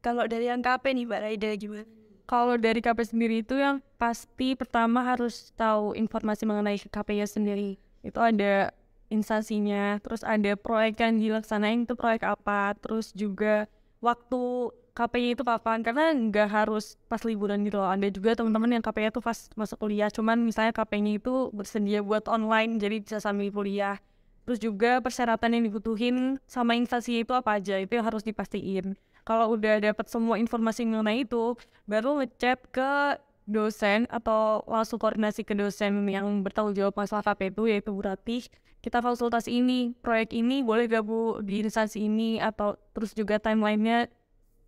[SPEAKER 1] Kalau dari yang KP nih Mbak Raida gimana?
[SPEAKER 3] kalau dari KP sendiri itu yang pasti pertama harus tahu informasi mengenai KP-nya sendiri. Itu ada instansinya, terus ada proyek yang dilaksanain itu proyek apa, terus juga waktu KP-nya itu kapan, karena nggak harus pas liburan gitu loh. Ada juga teman-teman yang KP-nya itu pas masuk kuliah, cuman misalnya KP-nya itu bersedia buat online, jadi bisa sambil kuliah. Terus juga persyaratan yang dibutuhin sama instansinya itu apa aja, itu yang harus dipastiin. Kalau udah dapat semua informasi mengenai itu, baru ngechat ke dosen atau langsung koordinasi ke dosen yang bertanggung jawab masalah KP itu, yaitu Bu Ratih. Kita konsultasi ini, proyek ini boleh gak Bu di instansi ini, atau terus juga timelinenya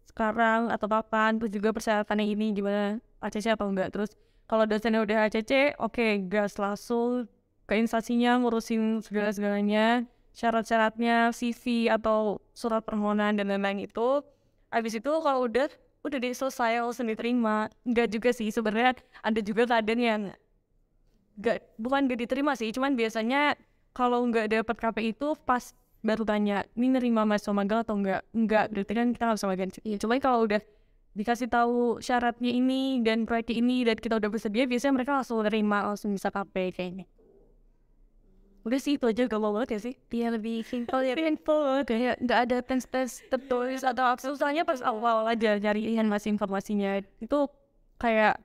[SPEAKER 3] sekarang atau kapan, terus juga persyaratannya ini gimana, ACC atau enggak. Terus kalau dosennya udah ACC, oke, gas langsung ke instansinya ngurusin segala-segalanya, syarat-syaratnya, CV atau surat permohonan dan lain-lain itu. Habis itu kalau udah selesai langsung diterima. Enggak juga sih, sebenarnya ada juga keadaan yang bukan gak diterima sih, cuman biasanya kalau nggak dapat KP itu pas baru tanya, ini nerima mahasiswa magang atau enggak, berarti kan kita nggak bisa magang. Cuman kalau udah dikasih tahu syaratnya ini dan proyeknya ini dan kita udah bersedia, biasanya mereka langsung nerima, langsung bisa KP kayaknya. Udah sih itu aja, gampang banget ya sih.
[SPEAKER 1] Iya lebih simple ya. Simple kayak nggak ada tes tertulis atau apa.
[SPEAKER 3] Susahnya pas awal aja nyariin masih informasinya itu kayak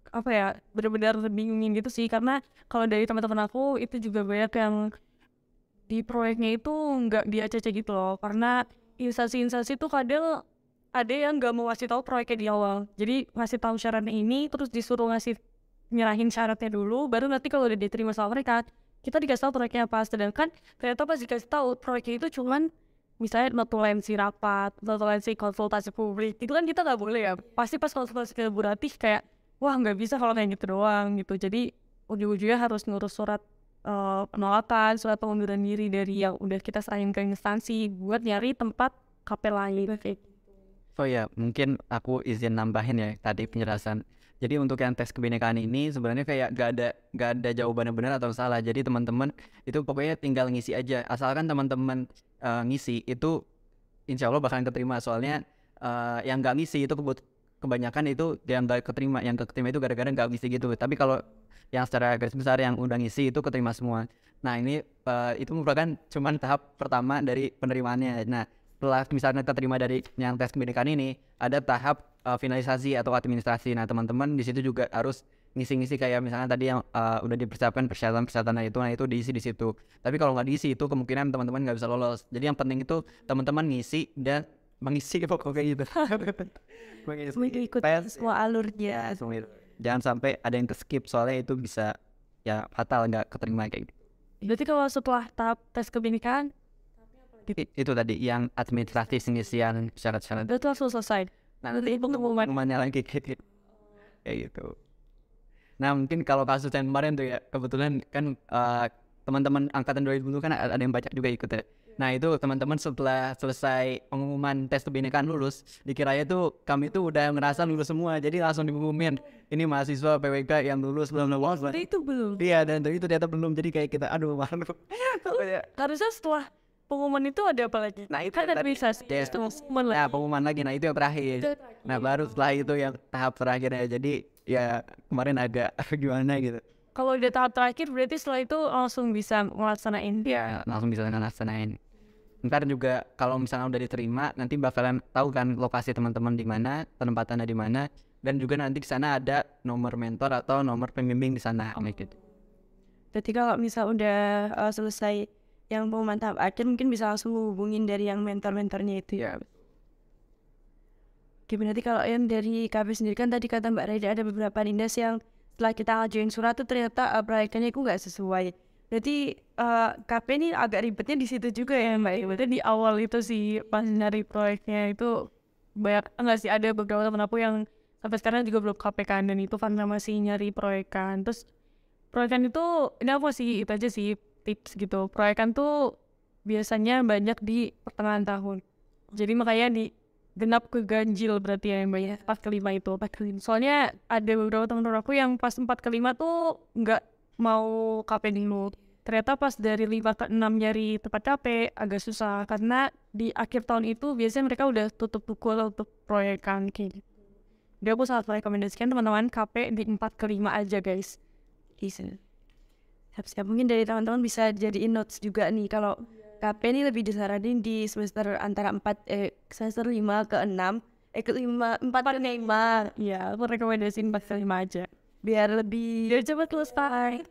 [SPEAKER 3] apa ya, benar-benar bingungin gitu sih, karena kalau dari teman-teman aku itu juga banyak yang di proyeknya itu nggak di ACC gitu loh, karena instansi-instansi itu kadang ada yang nggak mau ngasih tahu proyeknya di awal, jadi ngasih tahu syaratnya ini terus disuruh nyerahin syaratnya dulu, baru nanti kalau udah diterima sama mereka kita dikasih tahu proyeknya apa. Sedangkan ternyata pas dikasih tahu proyeknya itu cuman misalnya notulensi rapat, notulensi konsultasi publik, itu kan kita nggak boleh ya. Pasti pas konsultasi ke Bu Ratih kayak wah nggak bisa kalau kayak gitu doang gitu. Jadi ujung-ujungnya harus ngurus surat penolakan, surat pengunduran diri dari yang udah kita serahin ke instansi buat nyari tempat KP lain.
[SPEAKER 2] Oh ya, mungkin aku izin nambahin ya tadi penjelasan. Jadi untuk yang tes kebinekaan ini sebenarnya kayak gak ada jawabannya benar atau salah. Jadi teman-teman itu pokoknya tinggal ngisi aja. Asalkan teman-teman ngisi itu insya Allah bakalan keterima. Soalnya yang gak ngisi itu kebanyakan itu yang gak keterima. Yang keterima itu gara-gara gak ngisi gitu. Tapi kalau yang secara garis besar yang udah ngisi itu keterima semua. Nah ini itu merupakan cuman tahap pertama dari penerimaannya. Nah setelah misalnya keterima dari yang tes kebinekaan ini, ada tahap finalisasi atau administrasi. Nah teman-teman di situ juga harus ngisi-ngisi kayak misalnya tadi yang udah dipersiapkan persyaratan itu, nah itu diisi di situ. Tapi kalau nggak diisi itu kemungkinan teman-teman nggak bisa lolos. Jadi yang penting itu teman-teman ngisi dan mengisi pokoknya gitu.
[SPEAKER 1] Mengikut semua alurnya.
[SPEAKER 2] Jangan sampai ada yang skip soalnya itu bisa ya fatal nggak keterima kayak gitu.
[SPEAKER 3] Berarti kalau setelah tahap tes kebinekaan
[SPEAKER 2] Itu tadi yang administratif pengisian syarat-syarat.
[SPEAKER 3] itu langsung selesai.
[SPEAKER 2] Nah,
[SPEAKER 3] Nanti pengumuman.
[SPEAKER 2] pengumumannya lagi kayak gitu. Nah mungkin kalau kasus yang kemarin tuh ya kebetulan kan teman-teman angkatan 2000 kan ada yang banyak juga ikut ya. Nah itu teman-teman setelah selesai pengumuman tes kebinekaan lulus, dikiranya tuh kami tuh udah ngerasa lulus semua, jadi langsung diumumin ini mahasiswa PWK yang lulus belum lulus.
[SPEAKER 3] Berarti itu belum.
[SPEAKER 2] Iya dan itu ternyata belum, jadi kayak kita aduh malu.
[SPEAKER 3] Harusnya setelah pengumuman itu ada apa lagi?
[SPEAKER 2] Nah itu
[SPEAKER 3] Kan
[SPEAKER 2] tadi,
[SPEAKER 3] administrasi.
[SPEAKER 2] ya,
[SPEAKER 3] Itu pengumuman lagi.
[SPEAKER 2] nah pengumuman lagi, nah itu yang terakhir. Nah baru setelah itu yang tahap terakhirnya, jadi ya kemarin agak gimana gitu.
[SPEAKER 3] Kalau udah tahap terakhir berarti setelah itu langsung bisa ngelaksanain.
[SPEAKER 2] Ya langsung bisa laksanain. Ntar juga kalau misalnya udah diterima nanti bakalan tahu kan lokasi teman-teman di mana, penempatannya di mana, dan juga nanti di sana ada nomor mentor atau nomor pembimbing di sana gitu.
[SPEAKER 1] Berarti kalau misal udah selesai yang pengumuman tahap akhir mungkin bisa langsung hubungin dari yang mentor-mentornya itu ya. Oke, berarti kalau yang dari KP sendiri kan tadi kata Mbak Raida ada beberapa lindas yang setelah kita ngajuin surat tuh ternyata proyeknya itu nggak sesuai. Berarti KP ini agak ribetnya di situ juga ya Mbak.
[SPEAKER 3] Berarti di awal itu sih pas nyari proyeknya itu banyak enggak sih, ada beberapa temen aku yang sampai sekarang juga belum KP-kan dan itu karena masih nyari proyekan. Terus proyekan itu ini apa sih, itu aja sih tips gitu. Proyekan tuh biasanya banyak di pertengahan tahun. Jadi makanya di genap ke ganjil berarti ya yang banyak 4 ke 5 itu. Soalnya ada beberapa teman-teman aku yang pas 4 ke 5 tuh nggak mau KP dulu. Ternyata pas dari 5 ke 6 nyari tempat KP agak susah karena di akhir tahun itu biasanya mereka udah tutup buku untuk proyekan kayak gitu. Jadi aku sangat merekomendasikan teman-teman KP di 4 ke 5 aja guys.
[SPEAKER 1] Siap-siap, mungkin dari teman-teman bisa jadiin notes juga nih kalau KP ini lebih disaranin di semester antara semester 5 ke 6 ke 4 ke 5.
[SPEAKER 3] Ya, aku rekomendasiin 4 ke 5 aja.
[SPEAKER 1] Biar lebih
[SPEAKER 3] Cepat selesai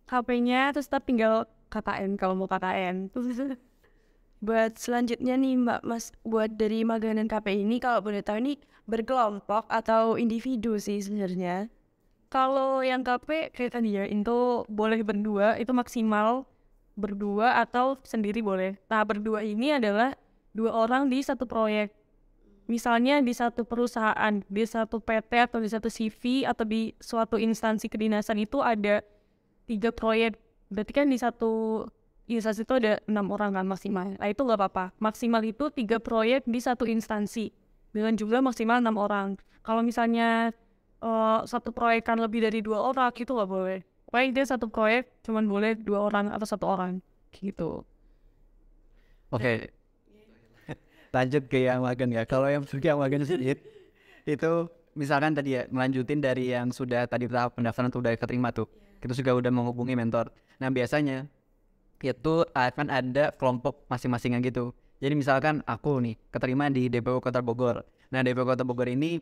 [SPEAKER 3] KP-nya, terus kita tinggal KKN kalau mau KKN.
[SPEAKER 1] Buat selanjutnya nih Mbak Mas, buat dari magang dan KP ini kalau boleh tahu ini berkelompok atau individu sih sebenarnya?
[SPEAKER 3] Kalau yang KP kayak tadi ya, itu boleh berdua, itu maksimal berdua atau sendiri boleh. Nah berdua ini adalah 2 orang di satu proyek. Misalnya di satu perusahaan, di satu PT atau di satu CV atau di suatu instansi kedinasan itu ada 3 proyek. Berarti kan di satu instansi itu ada 6 orang kan maksimal. Nah itu nggak apa-apa. Maksimal itu 3 proyek di satu instansi dengan jumlah maksimal 6 orang. Kalau misalnya satu proyek kan lebih dari 2 orang itu nggak boleh. Pokoknya dia satu proyek cuman boleh 2 orang atau 1 orang gitu.
[SPEAKER 2] Oke. Lanjut ke yang magang ya. Kalau yang magang sendiri itu misalkan tadi ya melanjutin dari yang sudah tadi tahap pendaftaran tuh udah keterima tuh, kita juga udah menghubungi mentor. Nah biasanya itu akan ada kelompok masing-masingnya gitu. Jadi misalkan aku nih keterima di DPO Kota Bogor. Nah DPO Kota Bogor ini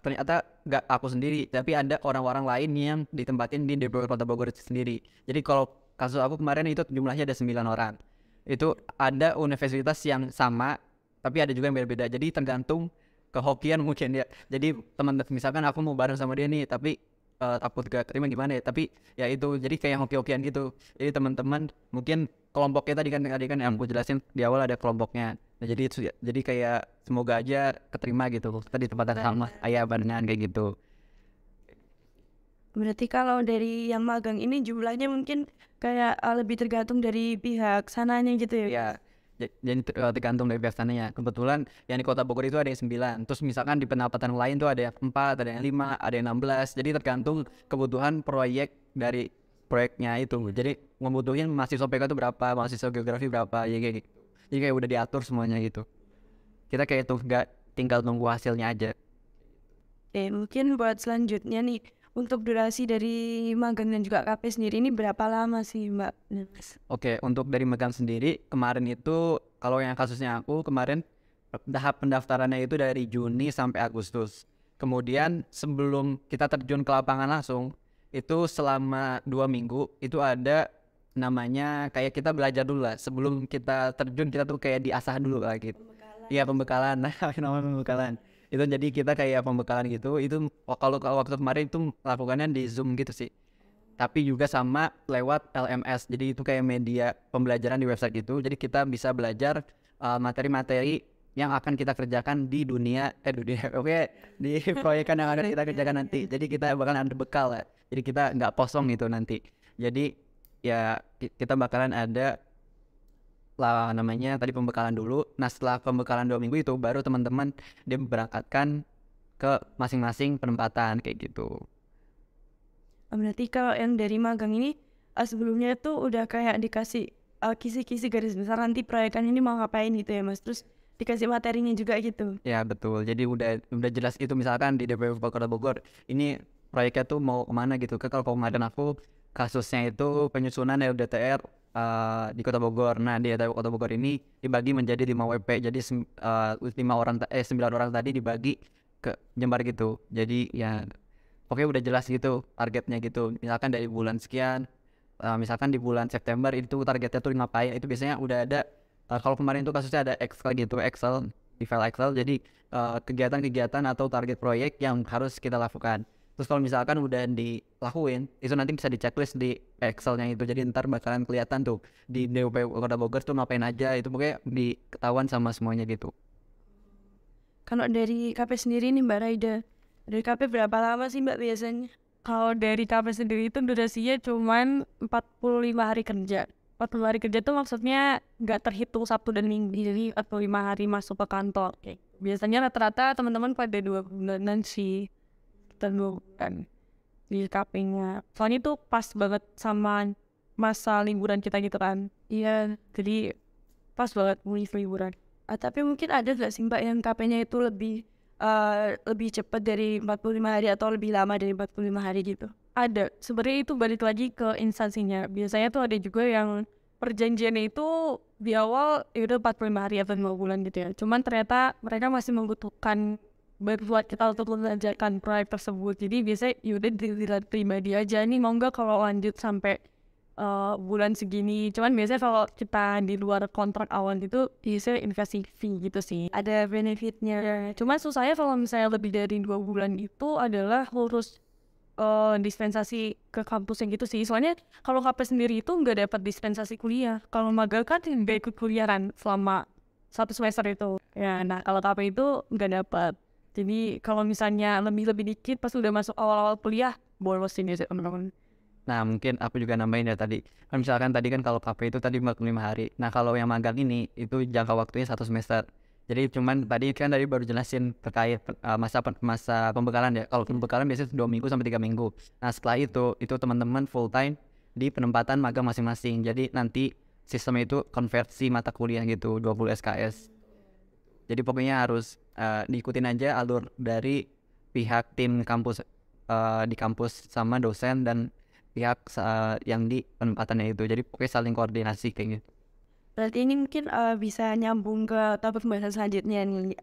[SPEAKER 2] ternyata nggak aku sendiri, tapi ada orang-orang lain yang ditempatin di DPO Kota Bogor itu sendiri. Jadi kalau kasus aku kemarin itu jumlahnya ada 9 orang. Itu ada universitas yang sama, tapi ada juga yang beda-beda. Jadi tergantung kehokian mungkin ya. Jadi teman misalkan aku mau bareng sama dia nih, tapi takut gak terima gimana ya. Tapi ya itu, jadi kayak hoki-hokian gitu. Jadi teman-teman mungkin kelompoknya tadi kan yang aku jelasin di awal ada kelompoknya. Nah jadi kayak semoga aja keterima gitu. Kita di tempat yang sama, ayah barengan kayak gitu.
[SPEAKER 1] Berarti kalau dari yang magang ini jumlahnya mungkin kayak lebih tergantung dari pihak sananya gitu ya?
[SPEAKER 2] Ya, jadi tergantung dari pihak sananya. Kebetulan yang di Kota Bogor itu ada yang 9. Terus misalkan di pendapatan lain tuh ada yang 4, ada yang 5, ada yang 16. Jadi tergantung kebutuhan proyek dari proyeknya itu. Jadi membutuhin mahasiswa PK itu berapa, mahasiswa geografi berapa, ya kayak gitu. Jadi kayak udah diatur semuanya gitu. Kita kayak itu gak tinggal nunggu hasilnya aja.
[SPEAKER 1] Mungkin buat selanjutnya nih, untuk durasi dari magang dan juga KP sendiri ini berapa lama sih Mbak?
[SPEAKER 2] Oke, untuk dari magang sendiri kemarin itu kalau yang kasusnya aku kemarin tahap pendaftarannya itu dari Juni sampai Agustus. Kemudian sebelum kita terjun ke lapangan langsung itu selama 2 minggu itu ada namanya kayak kita belajar dulu lah. Sebelum kita terjun kita tuh kayak diasah dulu lah gitu. Iya, pembekalan. Nah, namanya pembekalan. Itu jadi kita kayak pembekalan gitu. Itu kalau waktu kemarin itu lakukannya di Zoom gitu sih. Tapi juga sama lewat LMS. Jadi itu kayak media pembelajaran di website itu. Jadi kita bisa belajar materi-materi yang akan kita kerjakan di dunia oke, di proyekan yang akan kita kerjakan nanti. Jadi kita bakalan ada bekal ya. Jadi kita nggak kosong gitu nanti. Jadi ya kita bakalan ada lah namanya tadi pembekalan dulu. Nah setelah pembekalan 2 minggu itu baru teman-teman dia berangkatkan ke masing-masing penempatan kayak gitu.
[SPEAKER 1] Berarti kalau yang dari magang ini sebelumnya tuh udah kayak dikasih kisi-kisi garis besar nanti proyekan ini mau ngapain gitu ya Mas. Terus dikasih materinya juga gitu.
[SPEAKER 2] Ya betul. Jadi udah jelas itu misalkan di DPW Kota Bogor ini proyeknya tuh mau kemana gitu. Kalau kemarin aku kasusnya itu penyusunan RUDTR di Kota Bogor. Nah di Kota Bogor ini dibagi menjadi 5 WP. Jadi 9 orang tadi dibagi ke Jember gitu. Jadi ya pokoknya udah jelas gitu targetnya gitu. Misalkan dari bulan sekian, misalkan di bulan September itu targetnya tuh ngapain. Itu biasanya udah ada. Kalau kemarin tuh kasusnya ada Excel gitu, di file Excel. Jadi kegiatan-kegiatan atau target proyek yang harus kita lakukan. Terus kalau misalkan udah dilakuin, itu nanti bisa di checklist di Excelnya itu. Jadi ntar bakalan kelihatan tuh di DUP Kota Bogor tuh ngapain aja. Itu pokoknya diketahuan sama semuanya gitu.
[SPEAKER 1] Kalau dari KP sendiri nih Mbak Raida, dari KP berapa lama sih Mbak biasanya?
[SPEAKER 3] Kalau dari KP sendiri itu durasinya cuman 45 hari kerja. 45 hari kerja tuh maksudnya nggak terhitung Sabtu dan Minggu, jadi 45 hari masuk ke kantor. Biasanya rata-rata teman-teman pada 2 bulanan sih, dan 2 bulan di KP-nya. Soalnya itu pas banget sama masa liburan kita gitu kan.
[SPEAKER 1] Iya,
[SPEAKER 3] Jadi pas banget ngisi liburan.
[SPEAKER 1] tapi mungkin ada nggak sih Mbak yang KP-nya itu lebih cepat dari 45 hari atau lebih lama dari 45 hari gitu?
[SPEAKER 3] Ada, sebenarnya itu balik lagi ke instansinya. Biasanya tuh ada juga yang perjanjiannya itu di awal ya udah 45 hari atau 5 bulan gitu ya. Cuman ternyata mereka masih membutuhkan buat kita untuk mengerjakan proyek tersebut. Jadi biasanya yaudah dilihat pribadi aja nih mau nggak kalau lanjut sampai bulan segini. Cuman biasanya kalau kita di luar kontrak awal itu biasanya investasi fee gitu sih.
[SPEAKER 1] Ada benefitnya.
[SPEAKER 3] Cuman susahnya kalau misalnya lebih dari 2 bulan itu adalah ngurus dispensasi ke kampusnya gitu sih. Soalnya kalau KP sendiri itu nggak dapat dispensasi kuliah. Kalau magang kan nggak ikut kuliah kan selama 1 semester itu. Ya, nah kalau KP itu nggak dapat. Jadi kalau misalnya lebih dikit pas udah masuk awal-awal kuliah bolos ini sih teman-teman.
[SPEAKER 2] Nah mungkin aku juga nambahin ya tadi. Kan misalkan tadi kan kalau KP itu tadi 45 hari. Nah kalau yang magang ini itu jangka waktunya 1 semester. Jadi cuman tadi kan baru jelasin terkait masa pembekalan ya. Kalau pembekalan biasanya 2 minggu sampai 3 minggu. Nah setelah itu teman-teman full time di penempatan magang masing-masing. Jadi nanti sistemnya itu konversi mata kuliah gitu 20 SKS. Jadi pokoknya harus diikutin aja alur dari pihak tim kampus di kampus sama dosen dan pihak yang di penempatannya itu. Jadi pokoknya saling koordinasi kayak gitu.
[SPEAKER 1] Berarti ini mungkin bisa nyambung ke topik pembahasan selanjutnya nih.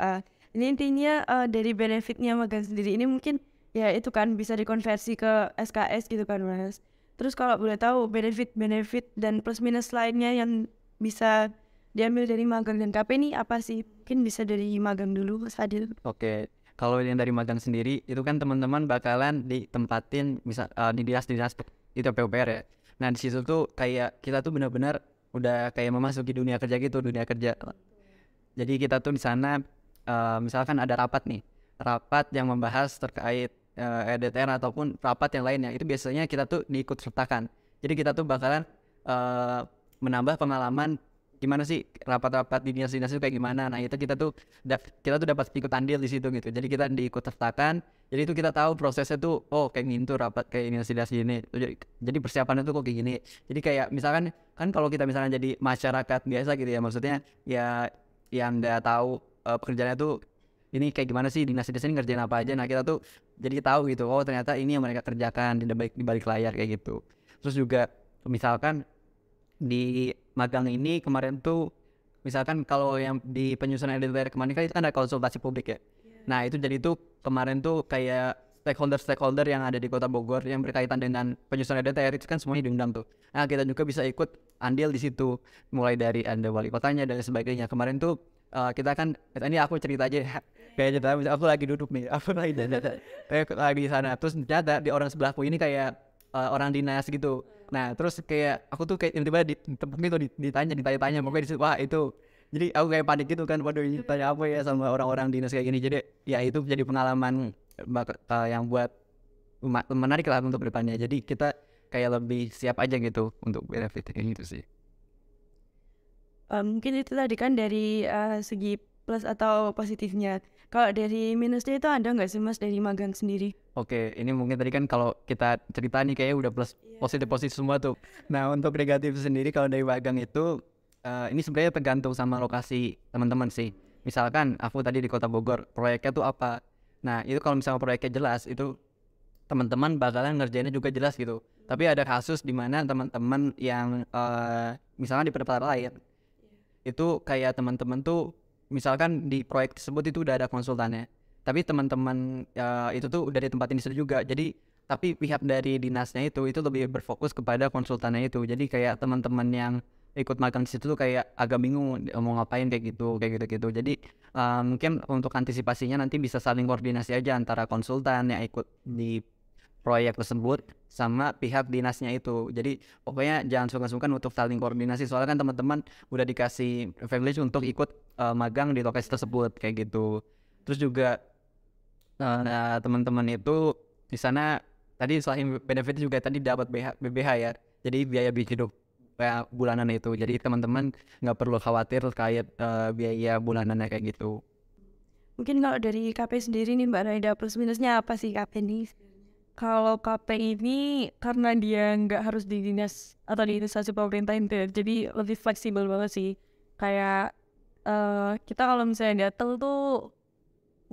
[SPEAKER 1] Ini intinya dari benefitnya magang sendiri ini mungkin ya itu kan bisa dikonversi ke SKS gitu kan Mas. Terus kalau boleh tahu benefit dan plus minus lainnya yang bisa diambil dari magang dan KP ini apa sih? Mungkin bisa dari magang dulu Mas Fadil.
[SPEAKER 2] Oke, kalau yang dari magang sendiri itu kan teman-teman bakalan ditempatin misal di dinas-dinas itu PUPR ya. Nah di situ tuh kayak kita tuh benar-benar udah kayak memasuki dunia kerja gitu, dunia kerja. Jadi kita tuh di sana misalkan ada rapat yang membahas terkait RDTR ataupun rapat yang lainnya, itu biasanya kita tuh diikut sertakan. Jadi kita tuh bakalan menambah pengalaman gimana sih rapat-rapat di dinas-dinas itu kayak gimana. Nah itu kita tuh dapat ikut andil di situ gitu. Jadi kita diikut sertakan. Jadi itu kita tahu prosesnya tuh kayak gini tuh rapat kayak dinas-dinas gini. Jadi persiapannya tuh kok kayak gini. Jadi kayak misalkan kan kalau kita misalnya jadi masyarakat biasa gitu ya, maksudnya ya yang nggak tahu pekerjaannya tuh ini kayak gimana sih dinas-dinas ini ngerjain apa aja. Nah kita tuh jadi tahu gitu, oh ternyata ini yang mereka kerjakan di balik layar kayak gitu. Terus juga misalkan di magang ini kemarin tuh, misalkan kalau yang di penyusunan EDTR kemarin kan itu kan ada konsultasi publik ya. Nah itu jadi tuh kemarin tuh kayak stakeholder yang ada di Kota Bogor yang berkaitan dengan penyusunan EDTR itu kan semuanya diundang tuh. Nah kita juga bisa ikut andil di situ, mulai dari ada wali kotanya dan sebagainya. Kemarin tuh kita kan, ini aku cerita aja ya. Kayak cerita, aku lagi duduk nih, aku lagi di sana. Terus ternyata di orang sebelahku ini kayak orang dinas gitu. Nah terus kayak aku tuh kayak tiba-tiba di tempat itu ditanya pokoknya di situ, wah itu. Jadi aku kayak panik gitu kan, waduh ini tanya apa ya sama orang-orang dinas kayak gini. Jadi ya itu jadi pengalaman yang buat menarik lah untuk depannya. Jadi kita kayak lebih siap aja gitu untuk benefit kayak gitu sih.
[SPEAKER 1] Mungkin itu tadi kan dari segi plus atau positifnya. Kalau dari minusnya itu ada nggak sih Mas dari magang sendiri?
[SPEAKER 2] Oke, ini mungkin tadi kan kalau kita cerita nih kayaknya udah plus positif semua tuh. Nah untuk negatif sendiri kalau dari magang itu ini sebenarnya tergantung sama lokasi teman-teman sih. Misalkan aku tadi di Kota Bogor, proyeknya tuh apa? Nah itu kalau misalnya proyeknya jelas itu teman-teman bakalan ngerjainnya juga jelas gitu. Tapi ada kasus di mana teman-teman yang misalnya di tempat lain itu kayak teman-teman tuh misalkan di proyek tersebut itu udah ada konsultannya, tapi teman-teman itu tuh udah ditempatin di situ juga. Jadi tapi pihak dari dinasnya itu lebih berfokus kepada konsultannya itu. Jadi kayak teman-teman yang ikut magang di situ tuh kayak agak bingung mau ngapain kayak gitu. Jadi mungkin untuk antisipasinya nanti bisa saling koordinasi aja antara konsultan yang ikut di proyek tersebut sama pihak dinasnya itu. Jadi pokoknya jangan sungkan-sungkan untuk saling koordinasi, soalnya kan teman-teman udah dikasih privilege untuk ikut magang di lokasi tersebut kayak gitu. Terus juga teman-teman itu di sana tadi selain benefit juga tadi dapat BBH ya. Jadi biaya hidup bulanan itu. Jadi teman-teman nggak perlu khawatir terkait biaya bulanannya kayak gitu.
[SPEAKER 1] Mungkin kalau dari KP sendiri nih Mbak Raida, plus minusnya apa sih KP ini?
[SPEAKER 3] Kalau KP ini karena dia nggak harus di dinas atau di instansi pemerintah itu, jadi lebih fleksibel banget sih. Kayak kita kalau misalnya datang tuh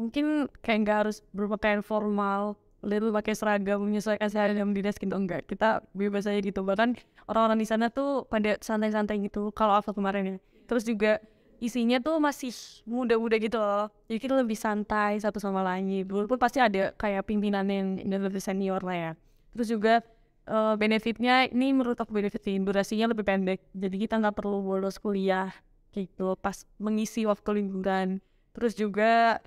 [SPEAKER 3] mungkin kayak nggak harus berpakaian formal, lalu pakai seragam menyesuaikan seragam dinas gitu, enggak. Kita bebas aja gitu. Bahkan orang-orang di sana tuh pada santai-santai gitu. Kalau aku kemarin ya. Terus juga isinya tuh masih muda-muda gitu loh, jadi kita lebih santai satu sama lain. Walaupun pasti ada kayak pimpinan yang lebih senior lah ya. Terus juga benefitnya ini menurut aku benefitin durasinya lebih pendek, jadi kita nggak perlu bolos kuliah gitu pas mengisi waktu liburan. Terus juga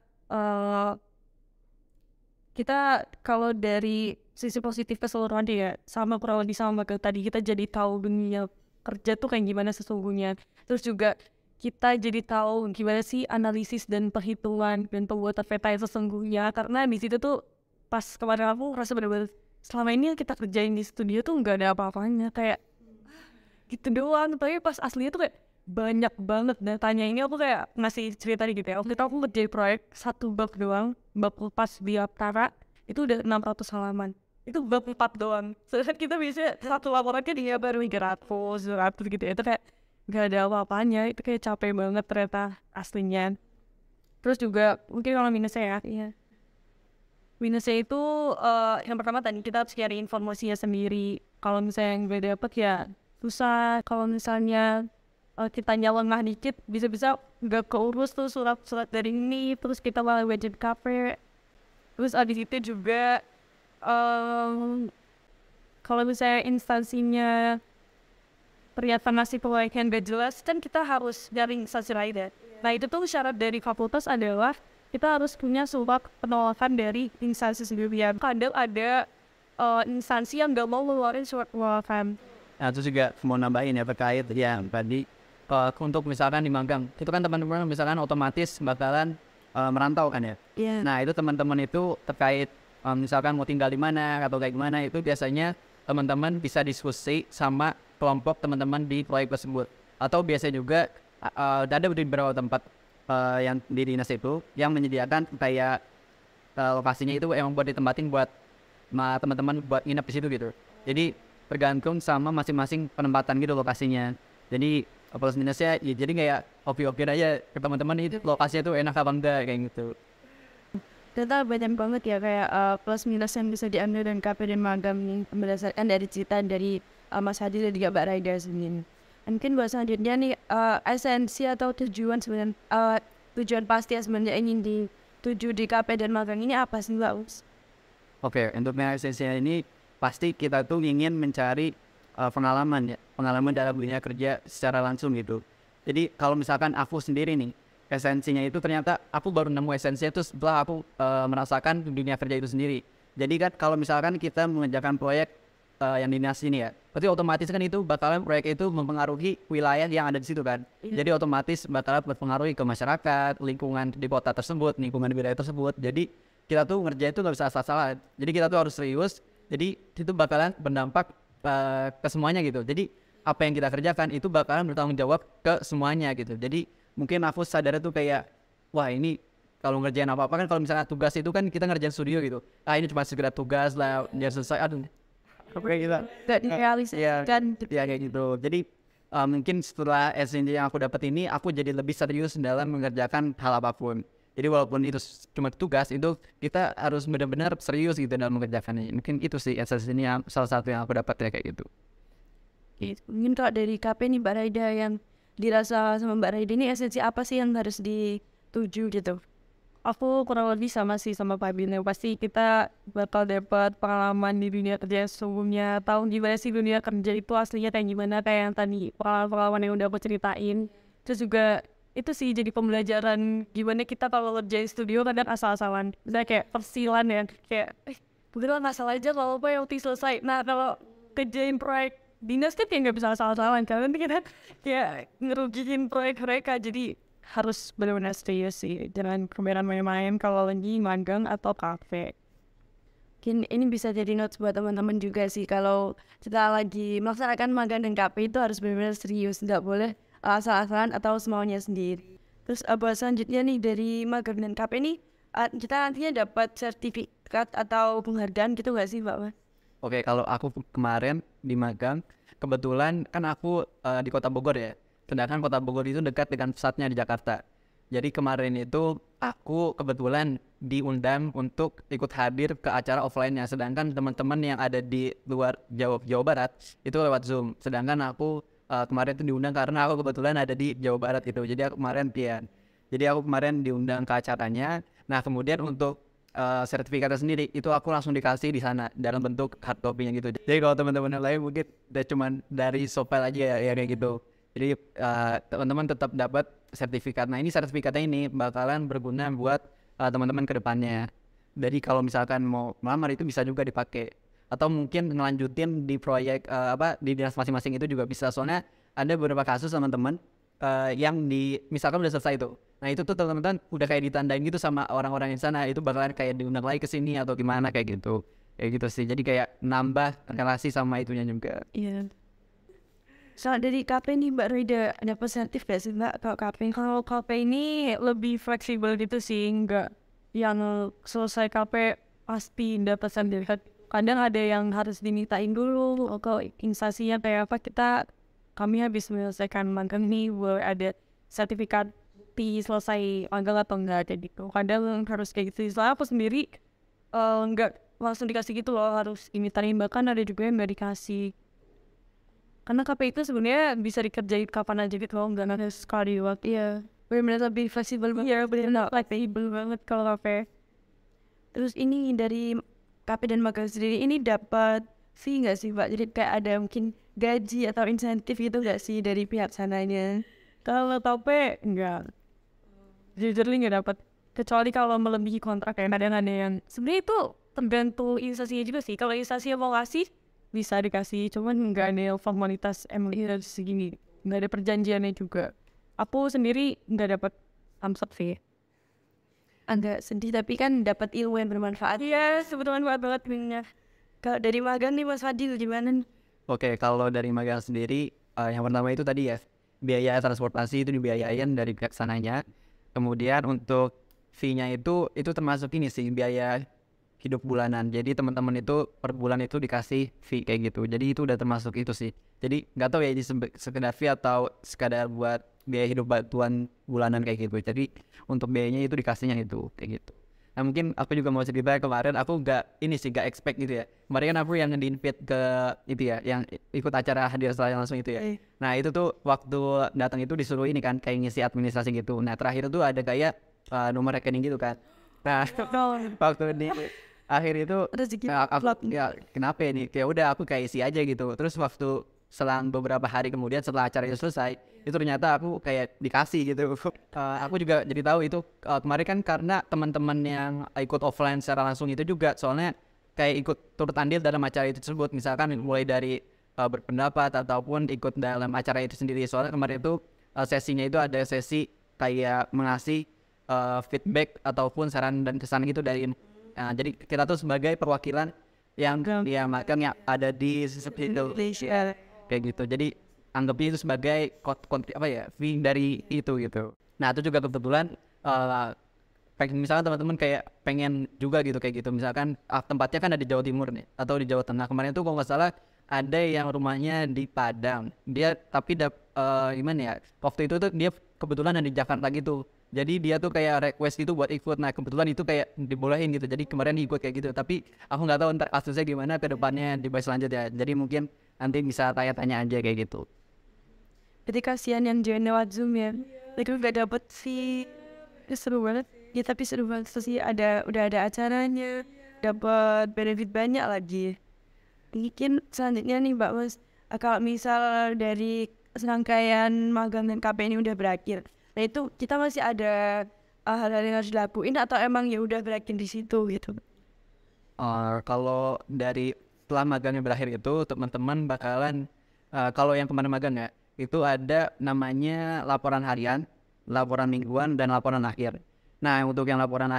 [SPEAKER 3] kita kalau dari sisi positif keseluruhan ya sama kurang lebih sama kayak tadi, kita jadi tahu dunia kerja tuh kayak gimana sesungguhnya. Terus juga kita jadi tahu gimana sih analisis dan perhitungan dan pembuatan peta yang sesungguhnya, karena di situ tuh pas kemarin aku ngerasa bener-bener selama ini kita kerjain di studio tuh nggak ada apa-apanya, kayak gitu doang. Tapi pas aslinya tuh kayak banyak banget datanya. Ini aku kayak ngasih cerita gitu ya, waktu itu aku ngerjain proyek satu bab doang, bab lepas bioptara itu udah 600 halaman, itu bab 4 doang. Sedangkan kita bisa satu laporannya dia baru 300 gitu ya. Itu kayak gak ada apa-apanya, itu kayak capek banget ternyata aslinya. Terus juga mungkin kalau minusnya ya, minusnya itu yang pertama tadi kita harus cari informasinya sendiri. Kalau misalnya yang gak dapet ya susah. Kalau misalnya kitanya lengah dikit, bisa-bisa gak keurus tuh surat-surat dari ini, terus kita malah wajib kafe. Terus abis itu juga kalau misalnya instansinya ternyata ngasih proyeknya gak jelas, kan kita harus dari instansi lain ya. Nah itu tuh syarat dari fakultas adalah kita harus punya surat penolakan dari instansi sendirian. Kadang ada instansi yang gak mau ngeluarin surat penolakan.
[SPEAKER 2] Nah terus juga mau nambahin ya terkait ya tadi untuk misalkan di magang itu kan teman-teman misalkan otomatis bakalan merantau kan ya. Nah itu teman-teman itu terkait misalkan mau tinggal di mana atau kayak gimana, itu biasanya teman-teman bisa diskusi sama kelompok teman-teman di proyek tersebut. Atau biasanya juga ada beberapa tempat yang di dinas itu yang menyediakan kayak lokasinya itu emang buat ditempatin buat teman-teman buat nginep di situ gitu. Jadi tergantung sama masing-masing penempatan gitu lokasinya. Jadi plus minusnya ya jadi kayak hobi-hobi aja ke teman-teman itu lokasinya tuh enak apa enggak kayak gitu.
[SPEAKER 1] ternyata banyak banget ya kayak plus minus yang bisa diambil dan KP dan magang nih berdasarkan dari cerita dari Mas Hadi dan juga Mbak Raida sendiri. Mungkin buat selanjutnya nih esensi atau tujuan sebenarnya tujuan pasti yang sebenarnya ingin dituju di KP dan magang ini apa sih Mbak Us?
[SPEAKER 2] Oke, untuk esensinya ini pasti kita tuh ingin mencari pengalaman dalam dunia kerja secara langsung gitu. Jadi kalau misalkan aku sendiri nih, esensinya itu ternyata aku baru nemu esensinya itu setelah aku merasakan dunia kerja itu sendiri. Jadi kan kalau misalkan kita mengerjakan proyek yang dinas ini ya, berarti otomatis kan itu bakalan proyek itu mempengaruhi wilayah yang ada di situ kan. Jadi otomatis bakalan berpengaruhi ke masyarakat, lingkungan di kota tersebut, lingkungan di wilayah tersebut. Jadi kita tuh ngerjain itu nggak bisa asal-asalan. Jadi kita tuh harus serius. Jadi itu bakalan berdampak ke semuanya gitu. Jadi apa yang kita kerjakan itu bakalan bertanggung jawab ke semuanya gitu. Jadi mungkin aku sadar tuh kayak, wah ini kalau ngerjain apa-apa kan, kalau misalnya tugas itu kan kita ngerjain studio gitu. Ini cuma sekedar tugas lah, dia selesai. Aduh, kayak gitu.
[SPEAKER 1] Gak direalisasikan.
[SPEAKER 2] Ya kayak gitu. Jadi mungkin setelah esensi yang aku dapat ini, aku jadi lebih serius dalam mengerjakan hal apapun. Jadi walaupun itu cuma tugas, itu kita harus benar-benar serius gitu dalam mengerjakannya. Mungkin itu sih esensinya salah satu yang aku dapat ya kayak gitu.
[SPEAKER 1] Mungkin kalau dari KP nih Mbak Raida yang dirasa sama Mbak Raida ini esensi apa sih yang harus dituju gitu?
[SPEAKER 3] Aku kurang lebih sama sih sama Pak Bino. Pasti kita bakal dapat pengalaman di dunia kerja yang sesungguhnya, tahu gimana sih dunia kerja itu aslinya kayak gimana, kayak yang tadi pengalaman yang udah aku ceritain. Terus juga itu sih jadi pembelajaran gimana kita kalau ngerjain studio kadang asal-asalan. Misalnya kayak persilan ya, kayak beneran asal aja kalau apa yang selesai. Nah kalau kerjain proyek dinas kan kayak nggak bisa asal-asalan, karena kita kayak ngerugiin proyek mereka. Jadi harus benar-benar serius sih, jangan kemudian main-main kalau lagi magang atau kafe.
[SPEAKER 1] Mungkin ini bisa jadi notes buat teman-teman juga sih, kalau kita lagi melaksanakan magang dan KP itu harus benar-benar serius, nggak boleh asal-asalan atau semaunya sendiri. Terus buat selanjutnya nih dari magang dan KP ini kita nantinya dapat sertifikat atau penghargaan gitu nggak sih Mbak?
[SPEAKER 2] Oke, kalau aku kemarin di magang, kebetulan kan aku di Kota Bogor ya. Sedangkan Kota Bogor itu dekat dengan pusatnya di Jakarta. Jadi kemarin itu aku kebetulan diundang untuk ikut hadir ke acara offline-nya. Sedangkan teman-teman yang ada di luar Jawa Barat itu lewat Zoom. Sedangkan aku kemarin itu diundang karena aku kebetulan ada di Jawa Barat itu. Jadi aku kemarin diundang ke acaranya. Nah kemudian untuk sertifikatnya sendiri itu aku langsung dikasih di sana dalam bentuk hard copy-nya gitu. Jadi kalau teman-teman yang lain mungkin udah cuman dari softfile aja ya kayak gitu. Jadi teman-teman tetap dapat sertifikat. Nah ini sertifikatnya ini bakalan berguna buat teman-teman ke depannya. Jadi kalau misalkan mau melamar itu bisa juga dipakai. Atau mungkin ngelanjutin di proyek di dinas masing-masing itu juga bisa. Soalnya ada beberapa kasus teman-teman yang misalkan udah selesai itu. Nah itu tuh teman-teman udah kayak ditandain gitu sama orang-orang di sana. Itu bakalan kayak diundang lagi ke sini atau gimana kayak gitu. Kayak gitu sih. Jadi kayak nambah relasi sama itunya juga.
[SPEAKER 1] Iya. Soal dari KP nih Mbak Raida, ada positif gak sih Mbak kalau KP?
[SPEAKER 3] Kalau KP ini lebih fleksibel gitu sih, nggak yang selesai KP pasti dapat sertifikat. Kadang ada yang harus dimintain dulu ke instansinya kayak apa, kami habis menyelesaikan magang nih, ada sertifikat selesai magang atau enggak kayak gitu. Kadang harus kayak gitu. Soalnya aku sendiri nggak langsung dikasih gitu loh, harus dimintain, bahkan ada juga yang nggak dikasih. Karena KP itu sebenarnya bisa dikerjain kapan aja gitu loh, nggak harus sekali waktu.
[SPEAKER 1] Iya, benar-benar lebih fleksibel banget.
[SPEAKER 3] Iya, benar-benar fleksibel banget kalau KP.
[SPEAKER 1] Terus ini dari KP dan magang sendiri ini dapat fee nggak sih Mbak? Jadi kayak ada mungkin gaji atau insentif gitu nggak sih dari pihak sananya?
[SPEAKER 3] Kalau KP enggak, jujurly nggak dapat. Kecuali kalau melebihi kontrak, kayak kadang ada yang sebenarnya itu tergantung instansinya juga sih. Kalau instansinya mau ngasih bisa dikasih, cuman nggak ada formalitas dari segini, nggak ada perjanjiannya juga. Aku sendiri nggak dapat samsat fee.
[SPEAKER 1] Agak sedih tapi kan dapat ilmu yang bermanfaat.
[SPEAKER 3] Iya, bermanfaat banget ilmunya.
[SPEAKER 1] Kalau dari magang nih Mas Fadil gimana?
[SPEAKER 2] Oke, kalau dari magang sendiri yang pertama itu tadi ya, biaya transportasi itu dibiayain dari pihak sananya. Kemudian untuk fee-nya itu termasuk ini sih, biaya hidup bulanan. Jadi teman-teman itu per bulan itu dikasih fee kayak gitu. Jadi itu udah termasuk itu sih. Jadi nggak tahu ya ini sekedar fee atau sekadar buat biaya hidup bantuan bulanan kayak gitu. Jadi untuk biayanya itu dikasihnya itu kayak gitu. Nah mungkin aku juga mau cerita kemarin aku nggak expect gitu ya. Kemarin kan aku yang di-invite ke itu ya, yang ikut acara hadir secara langsung itu ya. Nah itu tuh waktu datang itu disuruh ini kan kayak ngisi administrasi gitu. Nah terakhir tuh ada kayak nomor rekening gitu kan. Nah waktu di akhir itu aku ya kenapa ya nih? Kayak udah aku kayak isi aja gitu. Terus waktu selang beberapa hari kemudian setelah acara itu selesai, itu ternyata aku kayak dikasih gitu. Aku juga jadi tahu itu kemarin kan karena teman-teman yang ikut offline secara langsung itu juga soalnya kayak ikut turut andil dalam acara itu tersebut, misalkan mulai dari berpendapat ataupun ikut dalam acara itu sendiri. Soalnya kemarin itu sesinya itu ada sesi kayak mengasih feedback ataupun saran dan kesan gitu dari jadi kita tuh sebagai perwakilan yang dia makan yang ada di Indonesia kayak gitu. Jadi anggapnya itu sebagai fee dari itu gitu. Nah itu juga kebetulan misalkan teman-teman kayak pengen juga gitu kayak gitu. Misalkan tempatnya kan ada di Jawa Timur nih atau di Jawa Tengah. Kemarin tuh kalau nggak salah ada yang rumahnya di Padang. Dia tapi gimana ya? Waktu itu tuh dia kebetulan ada di Jakarta gitu. Jadi dia tuh kayak request gitu buat ikut. Nah kebetulan itu kayak dibolehin gitu. Jadi kemarin ikut kayak gitu. Tapi aku nggak tahu ntar kasusnya gimana ke depannya di batch selanjutnya. Jadi mungkin nanti bisa tanya-tanya aja kayak gitu.
[SPEAKER 1] Berarti kasihan yang join lewat Zoom ya. Mereka nggak dapet sih. Seru banget. Ya tapi seru banget sih, udah ada acaranya, dapat benefit banyak lagi. Mungkin selanjutnya nih Mbak Mas, kalau misal dari serangkaian magang dan KP ini udah berakhir, nah itu kita masih ada hal-hal yang harus dilakuin atau emang ya udah berakhir di situ gitu?
[SPEAKER 2] Kalau dari setelah magangnya berakhir itu teman-teman bakalan kalau yang kemarin magang ya itu ada namanya laporan harian, laporan mingguan dan laporan akhir. Nah untuk yang laporan